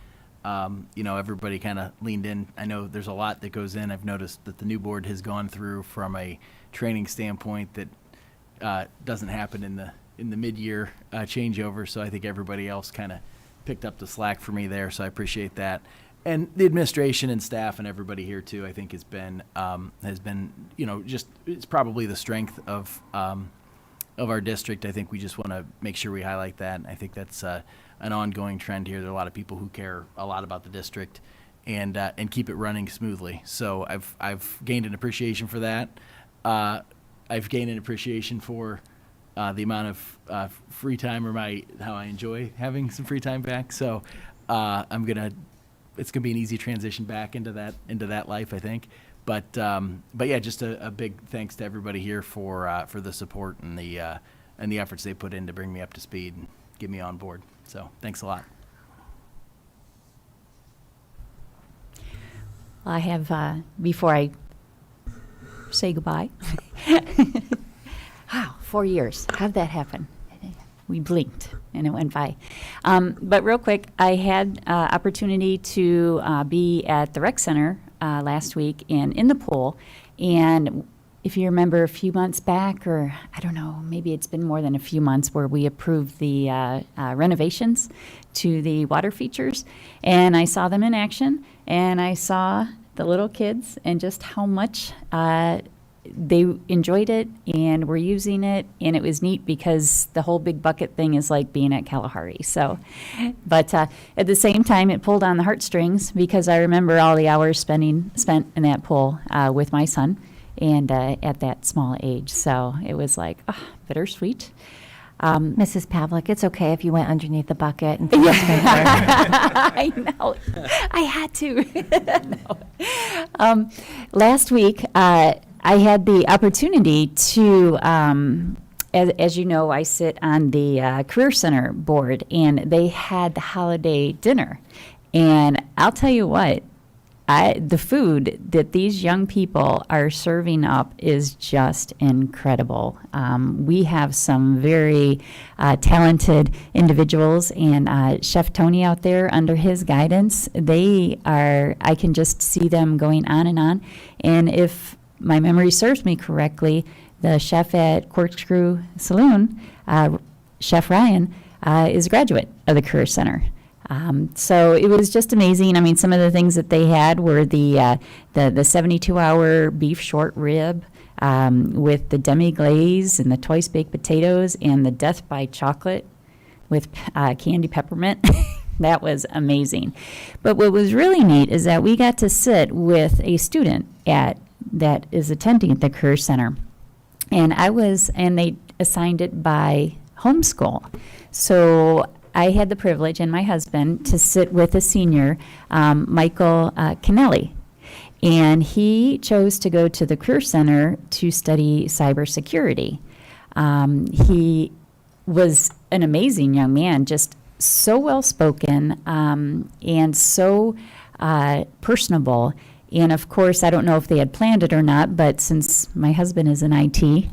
[SPEAKER 11] Everybody kind of leaned in. I know there's a lot that goes in. I've noticed that the new board has gone through from a training standpoint that doesn't happen in the mid-year changeover, so I think everybody else kind of picked up the slack for me there, so I appreciate that. And the administration and staff and everybody here too, I think has been just it's probably the strength of our district. I think we just want to make sure we highlight that. I think that's an ongoing trend here. There are a lot of people who care a lot about the district and keep it running smoothly. So I've gained an appreciation for that. I've gained an appreciation for the amount of free time how I enjoy having some free time back. So it's gonna be an easy transition back into that life, I think. But yeah, just a big thanks to everybody here for the support and the efforts they put in to bring me up to speed and get me on board. So thanks a lot.
[SPEAKER 3] I have, before I say goodbye, wow, 4 years. How'd that happen? We blinked and it went by. But real quick, I had opportunity to be at the rec center last week and in the pool. And if you remember a few months back, or I don't know, maybe it's been more than a few months, where we approved the renovations to the water features. And I saw them in action, and I saw the little kids and just how much they enjoyed it and were using it, and it was neat because the whole big bucket thing is like being at Kalahari. So, but at the same time, it pulled on the heartstrings because I remember all the hours spent in that pool with my son, and at that small age. So it was like bittersweet.
[SPEAKER 4] Mrs. Pavlick, it's okay if you went underneath the bucket and threw a sprinkler.
[SPEAKER 3] I know. I had to. No. Last week, I had the opportunity to, as you know, I sit on the Career Center board, and they had the holiday dinner. And I'll tell you what, the food that these young people are serving up is just incredible. We have some very talented individuals, and Chef Tony out there, under his guidance, I can just see them going on. And if my memory serves me correctly, the chef at Corkscrew Saloon, Chef Ryan, is a graduate of the Career Center. So it was just amazing. I mean, some of the things that they had were the 72-hour beef short rib with the demi-glaze and the twice baked potatoes and the death by chocolate with candy peppermint. That was amazing. But what was really neat is that we got to sit with a student that is attending at the Career Center, and they assigned it by homeschool. So I had the privilege, and my husband, to sit with a senior, Michael Kennelly, and he chose to go to the Career Center to study cybersecurity. He was an amazing young man, just so well-spoken and so personable. And of course, I don't know if they had planned it or not, but since my husband is in IT,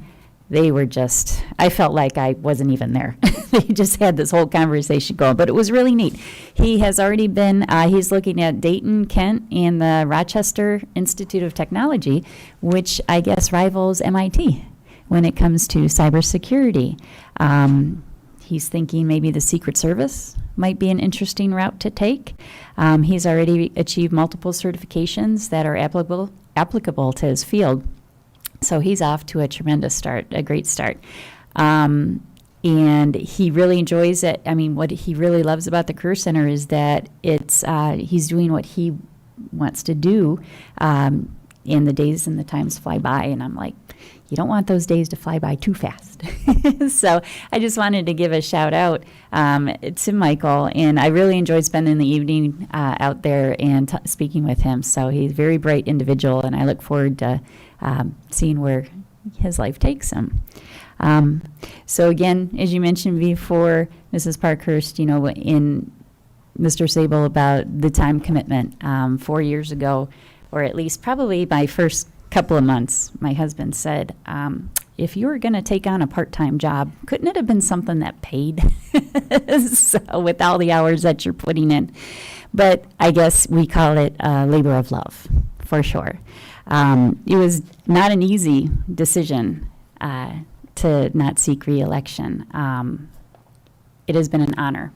[SPEAKER 3] I felt like I wasn't even there. They just had this whole conversation going, but it was really neat. He has already been, he's looking at Dayton, Kent, and the Rochester Institute of Technology, which I guess rivals MIT when it comes to cybersecurity. He's thinking maybe the Secret Service might be an interesting route to take. He's already achieved multiple certifications that are applicable to his field. So he's off to a tremendous start, a great start. And he really enjoys it. I mean, what he really loves about the Career Center is that he's doing what he wants to do, and the days and the times fly by. And I'm like, you don't want those days to fly by too fast. So I just wanted to give a shout out to Michael, and I really enjoyed spending the evening out there and speaking with him. So he's a very bright individual, and I look forward to seeing where his life takes him. So again, as you mentioned before, Mrs. Parkhurst, you know, in Mr. Sable about the time commitment, 4 years ago, or at least probably my first couple of months, my husband said, if you were going to take on a part-time job, couldn't it have been something that paid? So with all the hours that you're putting in. But I guess we call it labor of love, for sure. It was not an easy decision to not seek re-election. It has been an honor,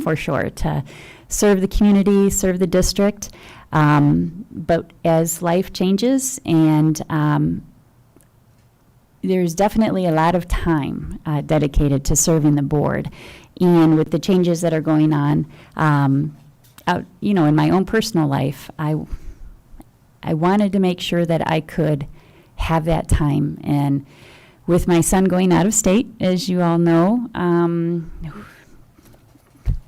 [SPEAKER 3] for sure, to serve the community, serve the district. But as life changes, and there's definitely a lot of time dedicated to serving the board. And with the changes that are going on, out, you know, in my own personal life, I wanted to make sure that I could have that time. And with my son going out of state, as you all know,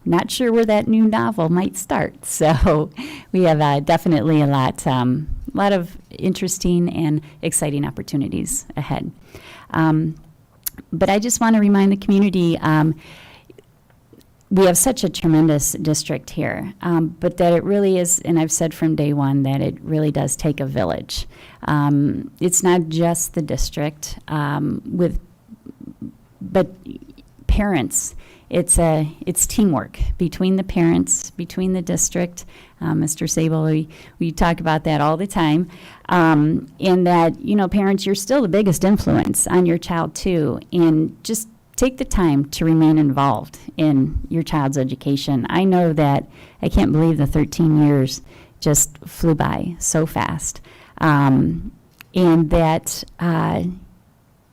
[SPEAKER 3] not sure where that new novel might start. So we have definitely a lot of interesting and exciting opportunities ahead. But I just want to remind the community, we have such a tremendous district here, but that it really is, and I've said from day one, that it really does take a village. It's not just the district, but parents. It's teamwork between the parents, between the district. Mr. Sable, we talk about that all the time. And that, you know, parents, you're still the biggest influence on your child too. And just take the time to remain involved in your child's education. I know that I can't believe the 13 years just flew by so fast. And that,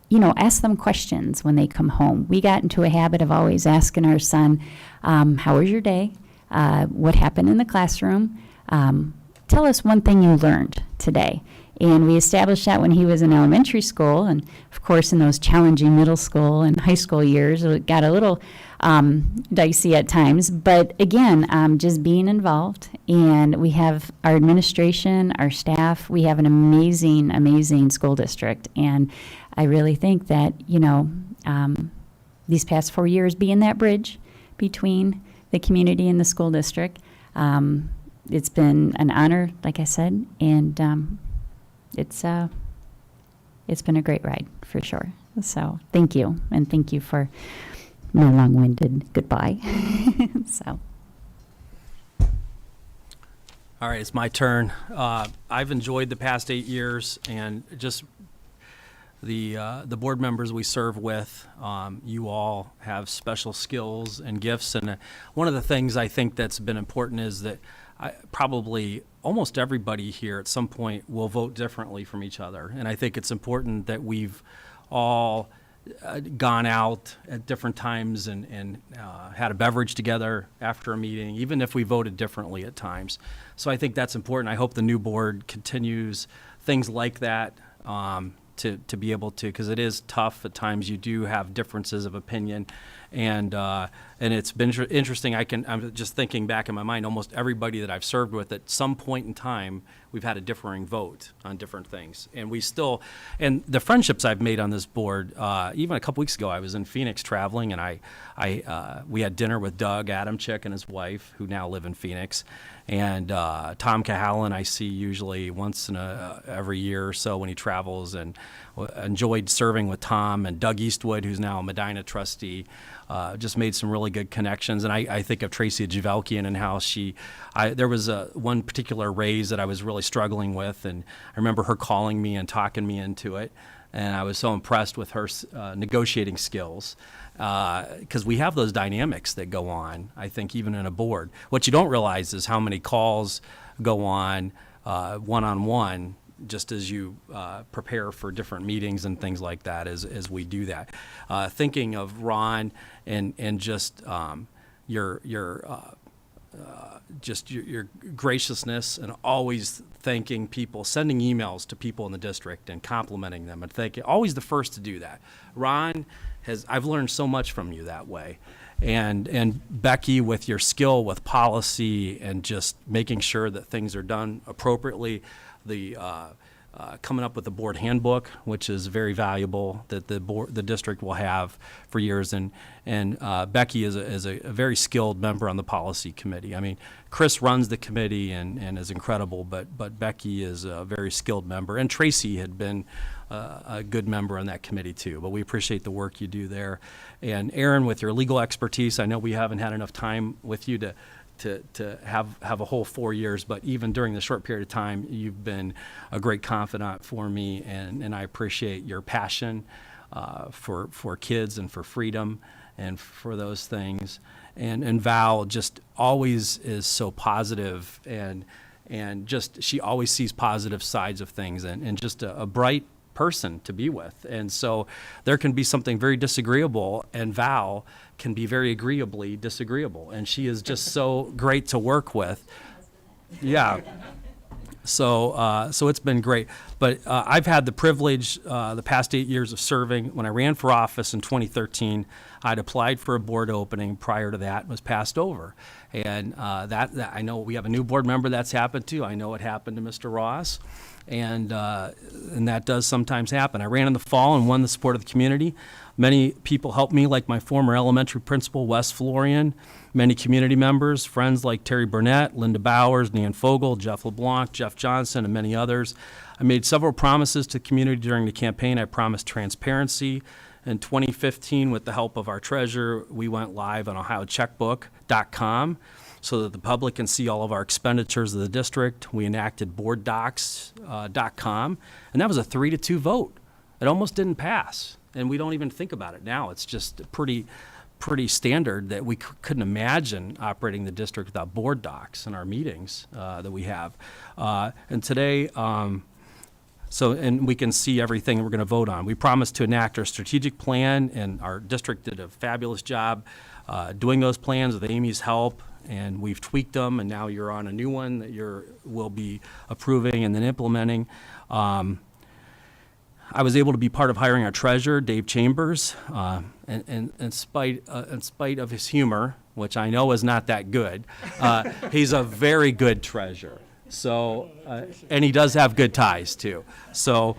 [SPEAKER 3] you know, ask them questions when they come home. We got into a habit of always asking our son, how was your day? What happened in the classroom? Tell us one thing you learned today. And we established that when he was in elementary school, and of course in those challenging middle school and high school years, it got a little dicey at times. But again, just being involved, and we have our administration, our staff, we have an amazing, amazing school district. And I really think that, you know, these past 4 years being that bridge between the community and the school district, it's been an honor, like I said, and it's been a great ride for sure. So thank you, and thank you for my long-winded goodbye. So.
[SPEAKER 9] All right, it's my turn. I've enjoyed the past 8 years, and just the board members we serve with. You all have special skills and gifts, and one of the things I think that's been important is that probably almost everybody here at some point will vote differently from each other, and I think it's important that we've all gone out at different times and had a beverage together after a meeting, even if we voted differently at times. So I think that's important. I hope the new board continues things like that, to be able to, because it is tough at times. You do have differences of opinion, and it's been interesting. I'm just thinking back in my mind, almost everybody that I've served with at some point in time, we've had a differing vote on different things, and and the friendships I've made on this board. Even a couple weeks ago, I was in Phoenix traveling, and we had dinner with Doug Adamczyk and his wife, who now live in Phoenix. And Tom Cahalan I see usually once in every year or so when he travels, and enjoyed serving with Tom and Doug Eastwood, who's now a Medina trustee. Just made some really good connections. And I think of Tracy Javelkian and how there was one particular raise that I was really struggling with, and I remember her calling me and talking me into it. And I was so impressed with her negotiating skills, because we have those dynamics that go on, I think, even in a board. What you don't realize is how many calls go on one-on-one, just as you prepare for different meetings and things like that as we do that. Thinking of Ron and just your just your graciousness and always thanking people, sending emails to people in the district and complimenting them and thanking, always the first to do that. Ron I've learned so much from you that way. And Becky, with your skill with policy and just making sure that things are done appropriately, the coming up with the board handbook, which is very valuable, that the district will have for years. And Becky is a very skilled member on the policy committee. I mean, Chris runs the committee and is incredible, but Becky is a very skilled member. And Tracy had been a good member on that committee too. But we appreciate the work you do there. And Aaron, with your legal expertise, I know we haven't had enough time with you to have a whole 4 years, but even during the short period of time, you've been a great confidant for me, and I appreciate your passion for kids and for freedom and for those things. And Val just always is so positive, and just she always sees positive sides of things, and just a bright person to be with. And so there can be something very disagreeable, and Val can be very agreeably disagreeable, and she is just so great to work with. Yeah. So it's been great. But I've had the privilege the past 8 years of serving. When I ran for office in 2013, I'd applied for a board opening prior to that, was passed over. And that I know we have a new board member that's happened to. I know it happened to Mr. Ross. And that does sometimes happen. I ran in the fall and won the support of the community. Many people helped me, like my former elementary principal, Wes Florian, many community members, friends like Terry Burnett, Linda Bowers, Nan Fogel, Jeff LeBlanc, Jeff Johnson, and many others. I made several promises to the community during the campaign. I promised transparency. In 2015, with the help of our treasurer, we went live on ohiocheckbook.com. so that the public can see all of our expenditures of the district. We enacted boarddocs.com, and that was a 3-2 vote. It almost didn't pass, and we don't even think about it now. It's just pretty standard that we couldn't imagine operating the district without board docs in our meetings that we have. And today, and we can see everything we're going to vote on. We promised to enact our strategic plan, and our district did a fabulous job doing those plans with Amy's help. And we've tweaked them, and now you're on a new one that will be approving and then implementing. I was able to be part of hiring our treasurer, Dave Chambers, and in spite of his humor, which I know is not that good, he's a very good treasurer. So, and he does have good ties too. So,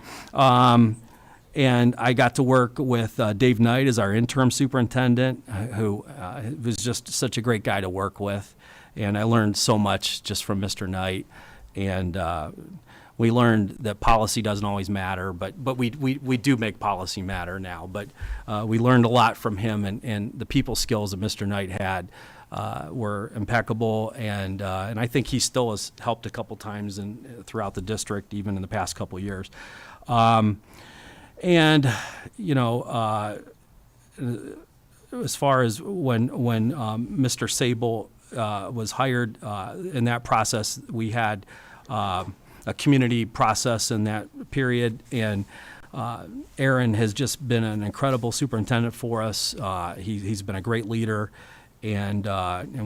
[SPEAKER 9] and I got to work with Dave Knight as our interim superintendent, who was just such a great guy to work with. And I learned so much just from Mr. Knight. And we learned that policy doesn't always matter, but we do make policy matter now. But we learned a lot from him, and the people skills that Mr. Knight had were impeccable. And I think he still has helped a couple times throughout the district, even in the past couple of years. And, you know, as far as when Mr. Sable was hired, in that process, we had a community process in that period. And Aaron has just been an incredible superintendent for us. He's been a great leader. And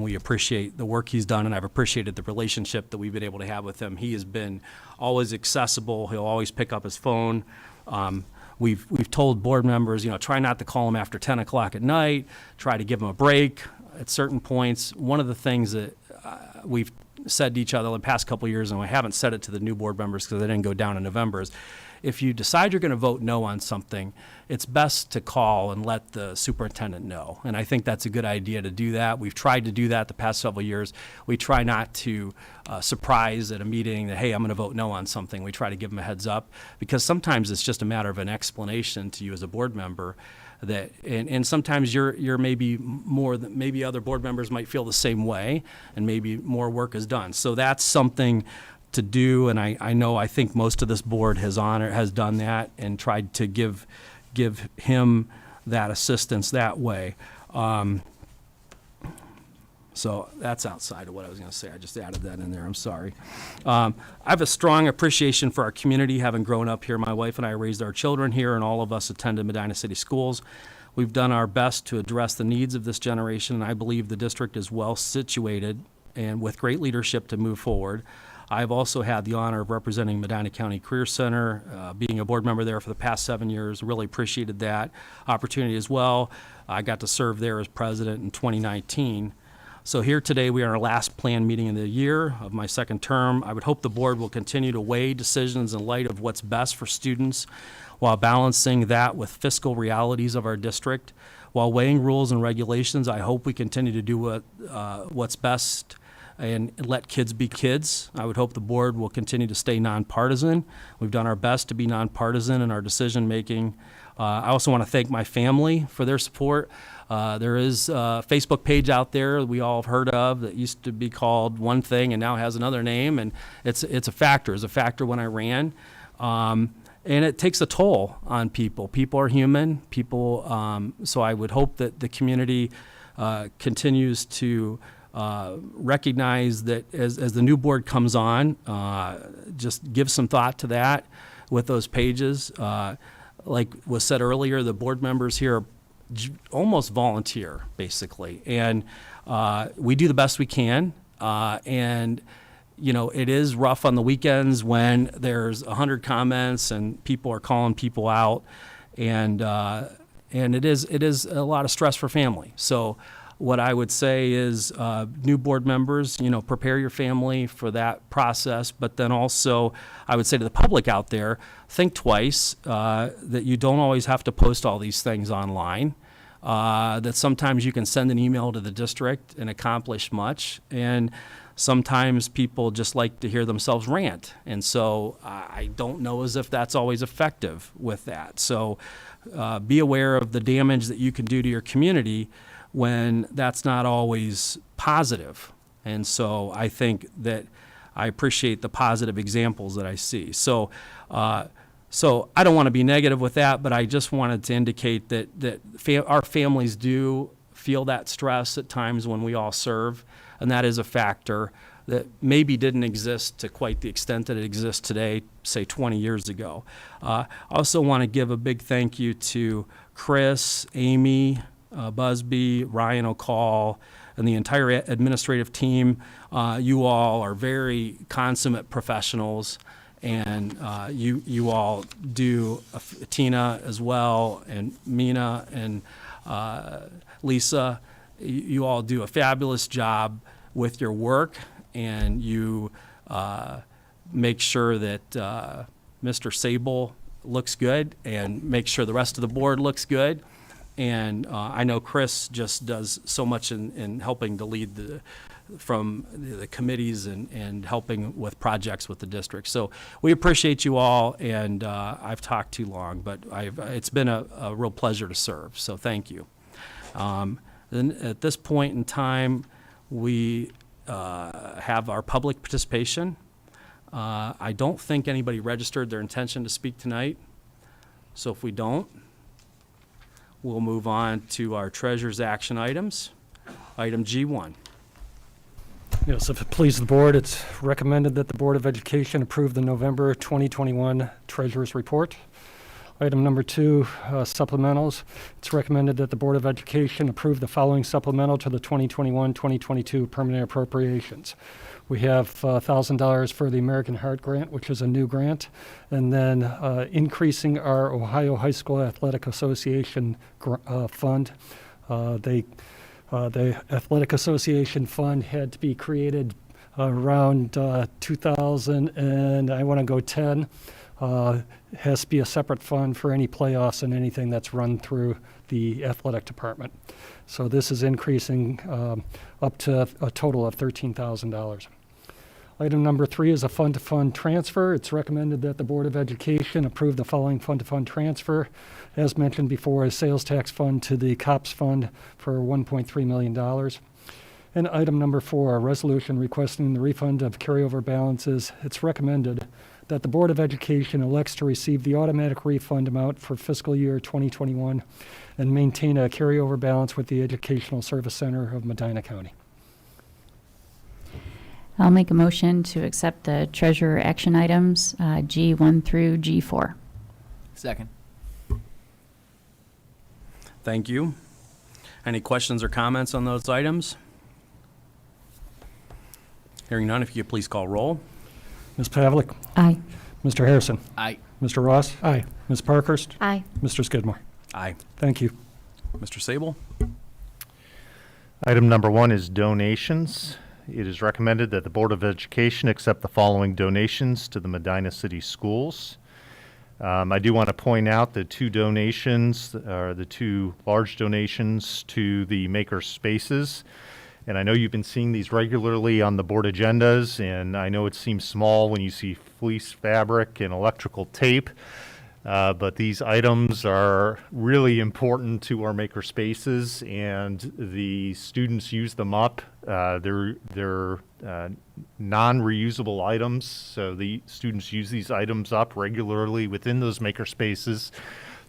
[SPEAKER 9] we appreciate the work he's done, and I've appreciated the relationship that we've been able to have with him. He has been always accessible. He'll always pick up his phone. We've told board members, you know, try not to call him after 10 o'clock at night. Try to give him a break at certain points. One of the things that we've said to each other the past couple of years, and I haven't said it to the new board members because they didn't go down in November, is if you decide you're going to vote no on something, it's best to call and let the superintendent know. And I think that's a good idea to do that. We've tried to do that the past several years. We try not to surprise at a meeting that, hey, I'm going to vote no on something. We try to give them a heads up, because sometimes it's just a matter of an explanation to you as a board member that, and sometimes you're maybe more than maybe other board members might feel the same way, and maybe more work is done. So that's something to do, and I think most of this board has done that and tried to give him that assistance that way. So that's outside of what I was going to say. I just added that in there. I'm sorry. I have a strong appreciation for our community, having grown up here. My wife and I raised our children here, and all of us attended Medina City schools. We've done our best to address the needs of this generation, and I believe the district is well situated and with great leadership to move forward. I've also had the honor of representing Medina County Career Center, being a board member there for the past 7 years. Really appreciated that opportunity as well. I got to serve there as president in 2019. So here today, we are in our last planned meeting of the year of my second term. I would hope the board will continue to weigh decisions in light of what's best for students while balancing that with fiscal realities of our district. While weighing rules and regulations, I hope we continue to do what's best and let kids be kids. I would hope the board will continue to stay nonpartisan. We've done our best to be nonpartisan in our decision-making. I also want to thank my family for their support. There is a Facebook page out there we all have heard of that used to be called one thing and now has another name, and it's a factor. It's a factor when I ran. And it takes a toll on people. People are human. So I would hope that the community continues to recognize that as the new board comes on, just give some thought to that with those pages. Like was said earlier, the board members here are almost volunteer, basically. And we do the best we can. And, you know, it is rough on the weekends when there's 100 comments and people are calling people out. And it is a lot of stress for family. So what I would say is new board members, you know, prepare your family for that process. But then also I would say to the public out there, think twice that you don't always have to post all these things online, that sometimes you can send an email to the district and accomplish much. And sometimes people just like to hear themselves rant. And so I don't know as if that's always effective with that. So be aware of the damage that you can do to your community when that's not always positive. And so I think that I appreciate the positive examples that I see. So I don't want to be negative with that, but I just wanted to indicate that our families do feel that stress at times when we all serve, and that is a factor that maybe didn't exist to quite the extent that it exists today, say 20 years ago. I also want to give a big thank you to Chris, Amy, Busby, Ryan O'Call, and the entire administrative team. You all are very consummate professionals, and you all do, Tina as well, and Mina and Lisa, you all do a fabulous job with your work, and you make sure that Mr. Sable looks good and make sure the rest of the board looks good. And I know Chris just does so much in helping to lead from the committees and helping with projects with the district. So we appreciate you all, and I've talked too long, but it's been a real pleasure to serve, so thank you. Then at this point in time, we have our public participation. I don't think anybody registered their intention to speak tonight, so if we don't, we'll move on to our treasurer's action items. Item G1.
[SPEAKER 1] Yes, if it pleases the board, it's recommended that the Board of Education approve the November 2021 Treasurer's Report. Item number 2, supplementals. It's recommended that the Board of Education approve the following supplemental to the 2021-2022 permanent appropriations. We have $1,000 for the American Heart Grant, which is a new grant, and then increasing our Ohio High School Athletic Association fund. The Athletic Association fund had to be created around 2000, and I want to go 10. It has to be a separate fund for any playoffs and anything that's run through the athletic department. So this is increasing up to a total of $13,000. Item number 3 is a fund-to-fund transfer. It's recommended that the Board of Education approve the following fund-to-fund transfer. As mentioned before, a sales tax fund to the COPS fund for $1.3 million. And item number 4, a resolution requesting the refund of carryover balances. It's recommended that the Board of Education elects to receive the automatic refund amount for fiscal year 2021 and maintain a carryover balance with the Educational Service Center of Medina County.
[SPEAKER 3] I'll make a motion to accept the treasurer action items, G1 through G4.
[SPEAKER 11] Second.
[SPEAKER 9] Thank you. Any questions or comments on those items? Hearing none, if you could please call roll.
[SPEAKER 1] Ms. Pavlick?
[SPEAKER 3] Aye.
[SPEAKER 1] Mr. Harrison?
[SPEAKER 11] Aye.
[SPEAKER 1] Mr. Ross?
[SPEAKER 10] Aye.
[SPEAKER 1] Ms. Parkhurst?
[SPEAKER 4] Aye.
[SPEAKER 1] Mr. Skidmore?
[SPEAKER 9] Aye.
[SPEAKER 1] Thank you.
[SPEAKER 9] Mr. Sable?
[SPEAKER 5] Item number 1 is donations. It is recommended that the Board of Education accept the following donations to the Medina City Schools. I do want to point out the two donations, the two large donations to the maker spaces. And I know you've been seeing these regularly on the board agendas, and I know it seems small when you see fleece fabric and electrical tape, but these items are really important to our maker spaces, and the students use them up. They're non-reusable items, so the students use these items up regularly within those maker spaces.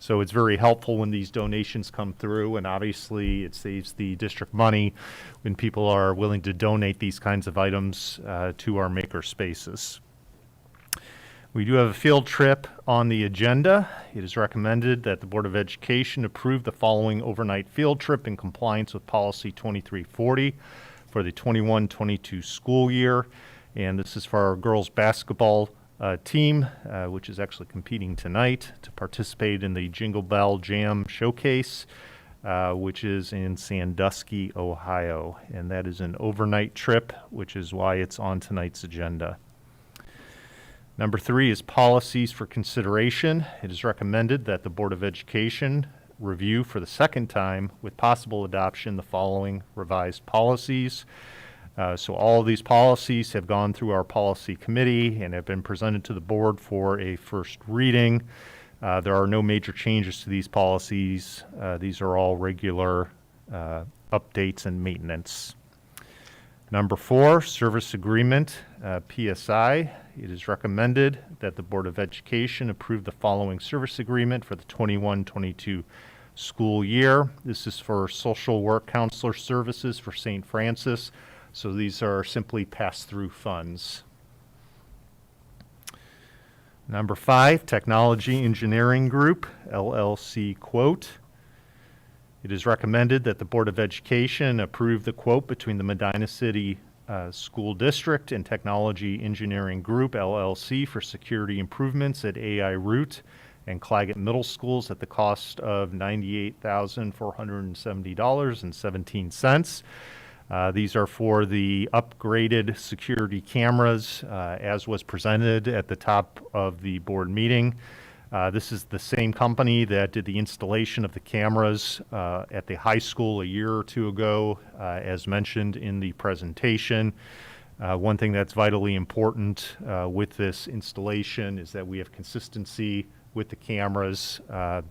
[SPEAKER 5] So it's very helpful when these donations come through, and obviously it saves the district money when people are willing to donate these kinds of items to our maker spaces. We do have a field trip on the agenda. It is recommended that the Board of Education approve the following overnight field trip in compliance with Policy 2340 for the 21-22 school year. And this is for our girls basketball team, which is actually competing tonight to participate in the Jingle Bell Jam Showcase, which is in Sandusky, Ohio. And that is an overnight trip, which is why it's on tonight's agenda. Number 3 is policies for consideration. It is recommended that the Board of Education review for the second time with possible adoption the following revised policies. So all of these policies have gone through our policy committee and have been presented to the board for a first reading. There are no major changes to these policies. These are all regular updates and maintenance. Number 4, service agreement, PSI. It is recommended that the Board of Education approve the following service agreement for the 21-22 school year. This is for social work counselor services for St. Francis. So these are simply pass-through funds. Number 5, Technology Engineering Group, LLC quote. It is recommended that the Board of Education approve the quote between the Medina City School District and Technology Engineering Group, LLC for security improvements at AI Root and Claggett Middle Schools at the cost of $98,470.17. These are for the upgraded security cameras, as was presented at the top of the board meeting. This is the same company that did the installation of the cameras at the high school a year or two ago, as mentioned in the presentation. One thing that's vitally important with this installation is that we have consistency with the cameras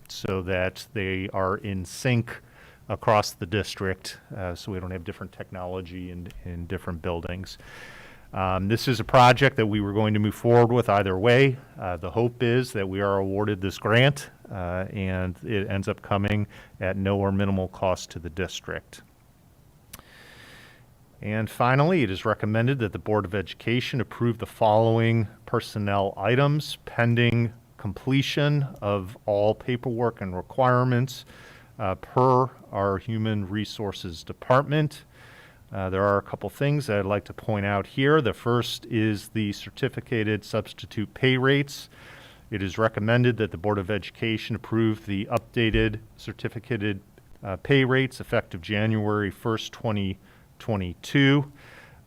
[SPEAKER 5] so that they are in sync across the district, so we don't have different technology in different buildings. This is a project that we were going to move forward with either way. The hope is that we are awarded this grant and it ends up coming at no or minimal cost to the district. And finally, it is recommended that the Board of Education approve the following personnel items pending completion of all paperwork and requirements per our Human Resources Department. There are a couple things that I'd like to point out here. The first is the certificated substitute pay rates. It is recommended that the Board of Education approve the updated certificated pay rates effective January 1st, 2022.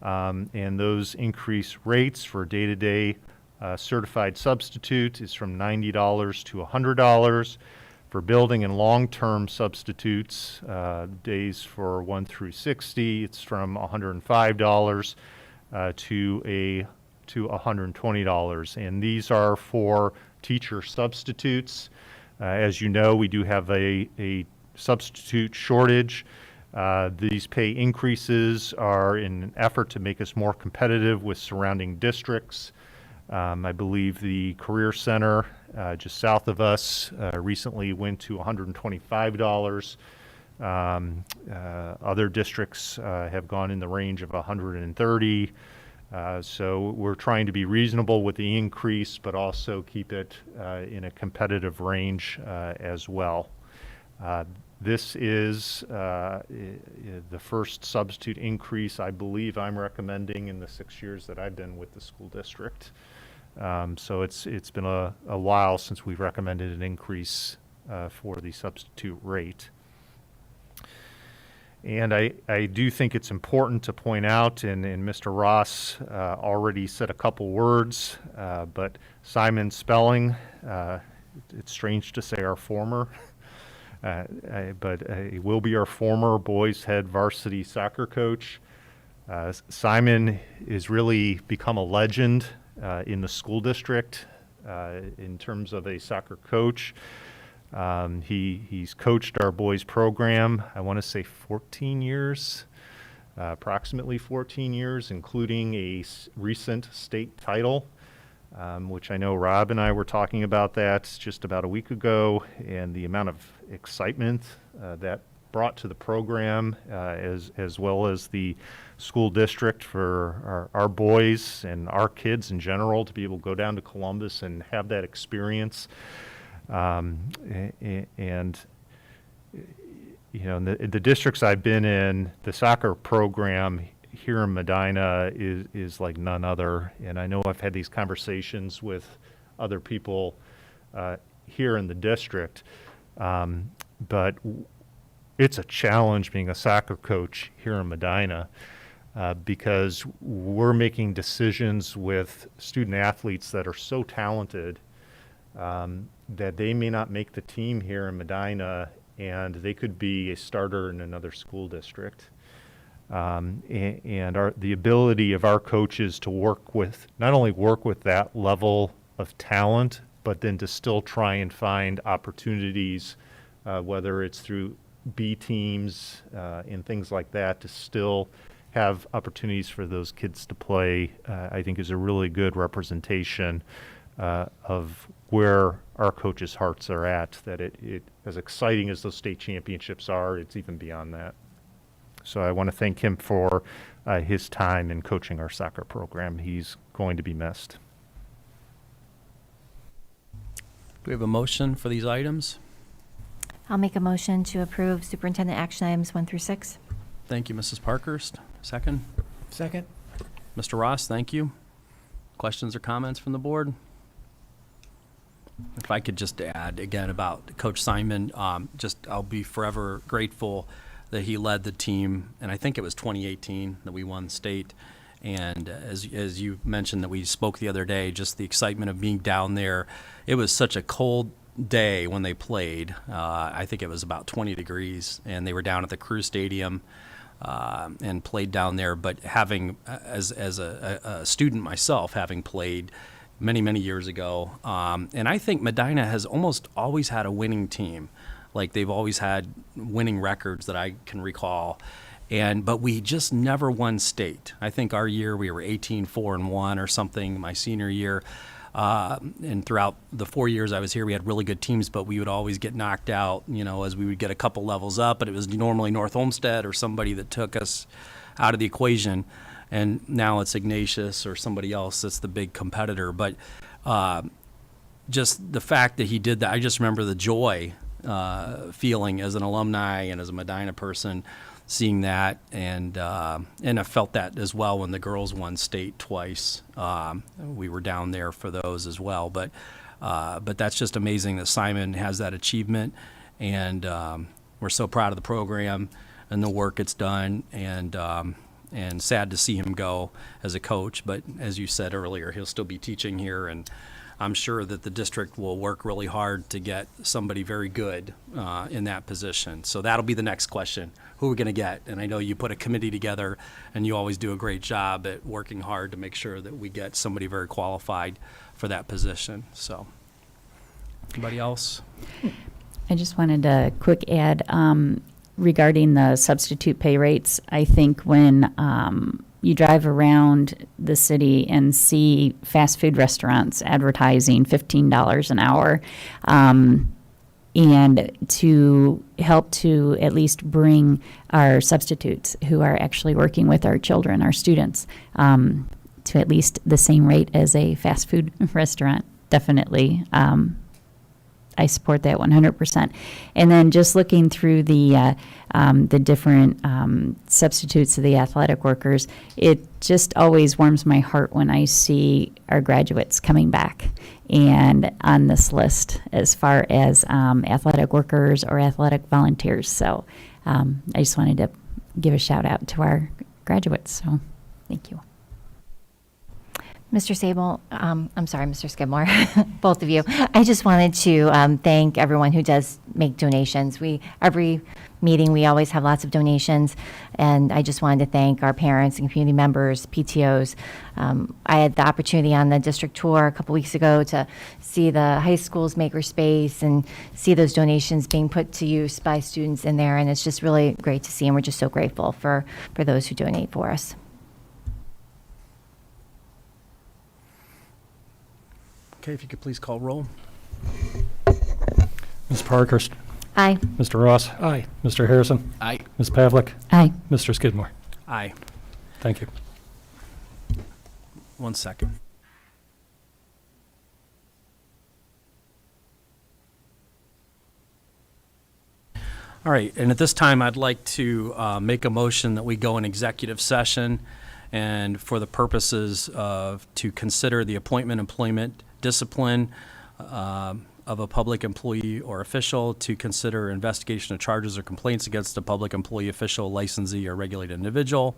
[SPEAKER 5] And those increased rates for day-to-day certified substitute is from $90 to $100. For building and long-term substitutes, days for 1 through 60, it's from $105 to $120. And these are for teacher substitutes. As you know, we do have a substitute shortage. These pay increases are in an effort to make us more competitive with surrounding districts. I believe the Career Center just south of us recently went to $125. Other districts have gone in the range of $130. So we're trying to be reasonable with the increase, but also keep it in a competitive range as well. This is the first substitute increase I believe I'm recommending in the 6 years that I've been with the school district. So it's been a while since we've recommended an increase for the substitute rate. And I do think it's important to point out, and Mr. Ross already said a couple words, but Simon Spelling, it's strange to say our former, but he will be our former boys head varsity soccer coach. Simon has really become a legend in the school district in terms of a soccer coach. He's coached our boys program, I want to say 14 years, approximately 14 years, including a recent state title, which I know Rob and I were talking about that just about a week ago, and the amount of excitement that brought to the program as well as the school district for our boys and our kids in general to be able to go down to Columbus and have that experience. And you know, in the districts I've been in, the soccer program here in Medina is like none other. And I know I've had these conversations with other people here in the district, but it's a challenge being a soccer coach here in Medina because we're making decisions with student athletes that are so talented that they may not make the team here in Medina, and they could be a starter in another school district. And the ability of our coaches to work with, not only work with that level of talent, but then to still try and find opportunities, whether it's through B teams and things like that, to still have opportunities for those kids to play, I think is a really good representation of where our coaches' hearts are at, that it as exciting as those state championships are, it's even beyond that. So I want to thank him for his time in coaching our soccer program. He's going to be missed.
[SPEAKER 9] Do we have a motion for these items?
[SPEAKER 4] I'll make a motion to approve superintendent action items 1 through 6.
[SPEAKER 9] Thank you, Mrs. Parkhurst. Second.
[SPEAKER 10] Second.
[SPEAKER 9] Mr. Ross, thank you. Questions or comments from the board? If I could just add again about Coach Simon, I'll be forever grateful that he led the team, and I think it was 2018 that we won state. And as you mentioned that we spoke the other day, just the excitement of being down there. It was such a cold day when they played. I think it was about 20 degrees, and they were down at the Crew Stadium and played down there. But having, as a student myself, having played many years ago, and I think Medina has almost always had a winning team. Like they've always had winning records that I can recall. But we just never won state. I think our year we were 18-4-1 or something my senior year. And throughout the 4 years I was here, we had really good teams, but we would always get knocked out, as we would get a couple levels up. But it was normally North Olmsted or somebody that took us out of the equation. And now it's Ignatius or somebody else that's the big competitor. But just the fact that he did that, I just remember the joy feeling as an alumni and as a Medina person, seeing that, and I felt that as well when the girls won state twice. We were down there for those as well, but that's just amazing that Simon has that achievement, and we're so proud of the program and the work it's done, and sad to see him go as a coach. But as you said earlier, he'll still be teaching here, and I'm sure that the district will work really hard to get somebody very good in that position. So that'll be the next question. Who are we going to get? And I know you put a committee together, and you always do a great job at working hard to make sure that we get somebody very qualified for that position. So, anybody else?
[SPEAKER 3] I just wanted a quick add regarding the substitute pay rates. I think when you drive around the city and see fast food restaurants advertising $15 an hour, and to help to at least bring our substitutes who are actually working with our children, our students, to at least the same rate as a fast food restaurant, definitely. I I support that 100%. And then just looking through the different substitutes of the athletic workers, it just always warms my heart when I see our graduates coming back and on this list as far as athletic workers or athletic volunteers. So I just wanted to give a shout out to our graduates. So thank you.
[SPEAKER 4] Mr. Sable, I'm sorry, Mr. Skidmore, both of you. I just wanted to thank everyone who does make donations. Every meeting, we always have lots of donations, and I just wanted to thank our parents and community members, PTOs. I had the opportunity on the district tour a couple weeks ago to see the high school's makerspace and see those donations being put to use by students in there, and it's just really great to see, and we're just so grateful for those who donate for us.
[SPEAKER 9] Okay, if you could please call roll.
[SPEAKER 1] Ms. Parkhurst,
[SPEAKER 4] Aye.
[SPEAKER 1] Mr. Ross,
[SPEAKER 10] Aye.
[SPEAKER 1] Mr. Harrison,
[SPEAKER 11] Aye.
[SPEAKER 1] Ms. Pavlick,
[SPEAKER 3] Aye.
[SPEAKER 1] Mr. Skidmore.
[SPEAKER 9] Aye.
[SPEAKER 1] Thank you.
[SPEAKER 9] 1 second. All right, and at this time, I'd like to make a motion that we go in executive session and for the purposes of, to consider the appointment, employment, discipline of a public employee or official, to consider investigation of charges or complaints against a public employee, official, licensee, or regulated individual.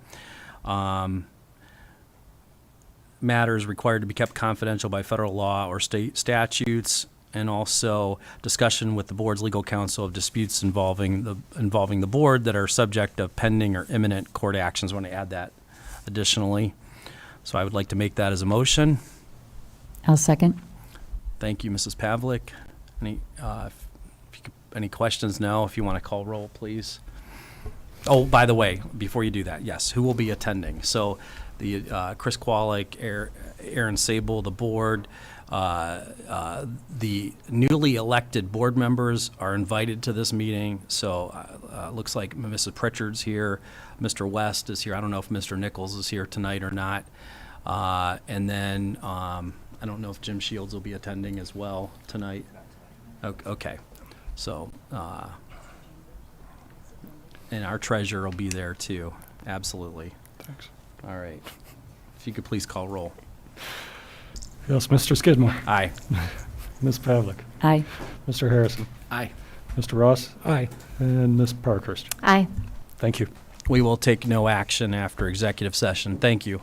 [SPEAKER 9] Matters required to be kept confidential by federal law or state statutes, and also discussion with the board's legal counsel of disputes involving the board that are subject of pending or imminent court actions. I want to add that additionally. So I would like to make that as a motion.
[SPEAKER 3] I'll second.
[SPEAKER 9] Thank you, Mrs. Pavlick. Any questions now? If you want to call roll, please. Oh, by the way, before you do that, yes, who will be attending? So the Chris Kwalik, Aaron Sable, the board, the newly elected board members are invited to this meeting. So looks like Mrs. Pritchard's here, Mr. West is here. I don't know if Mr. Nichols is here tonight or not. And then I don't know if Jim Shields will be attending as well tonight. Okay. So, and our treasurer will be there too. Absolutely.
[SPEAKER 1] Thanks.
[SPEAKER 9] All right. If you could please call roll.
[SPEAKER 1] Yes, Mr. Skidmore,
[SPEAKER 9] Aye.
[SPEAKER 1] Ms. Pavlick,
[SPEAKER 3] Aye.
[SPEAKER 1] Mr. Harrison,
[SPEAKER 11] Aye.
[SPEAKER 1] Mr. Ross,
[SPEAKER 10] Aye.
[SPEAKER 1] and Ms. Parkhurst.
[SPEAKER 4] Aye.
[SPEAKER 1] Thank you.
[SPEAKER 9] We will take no action after executive session. Thank you.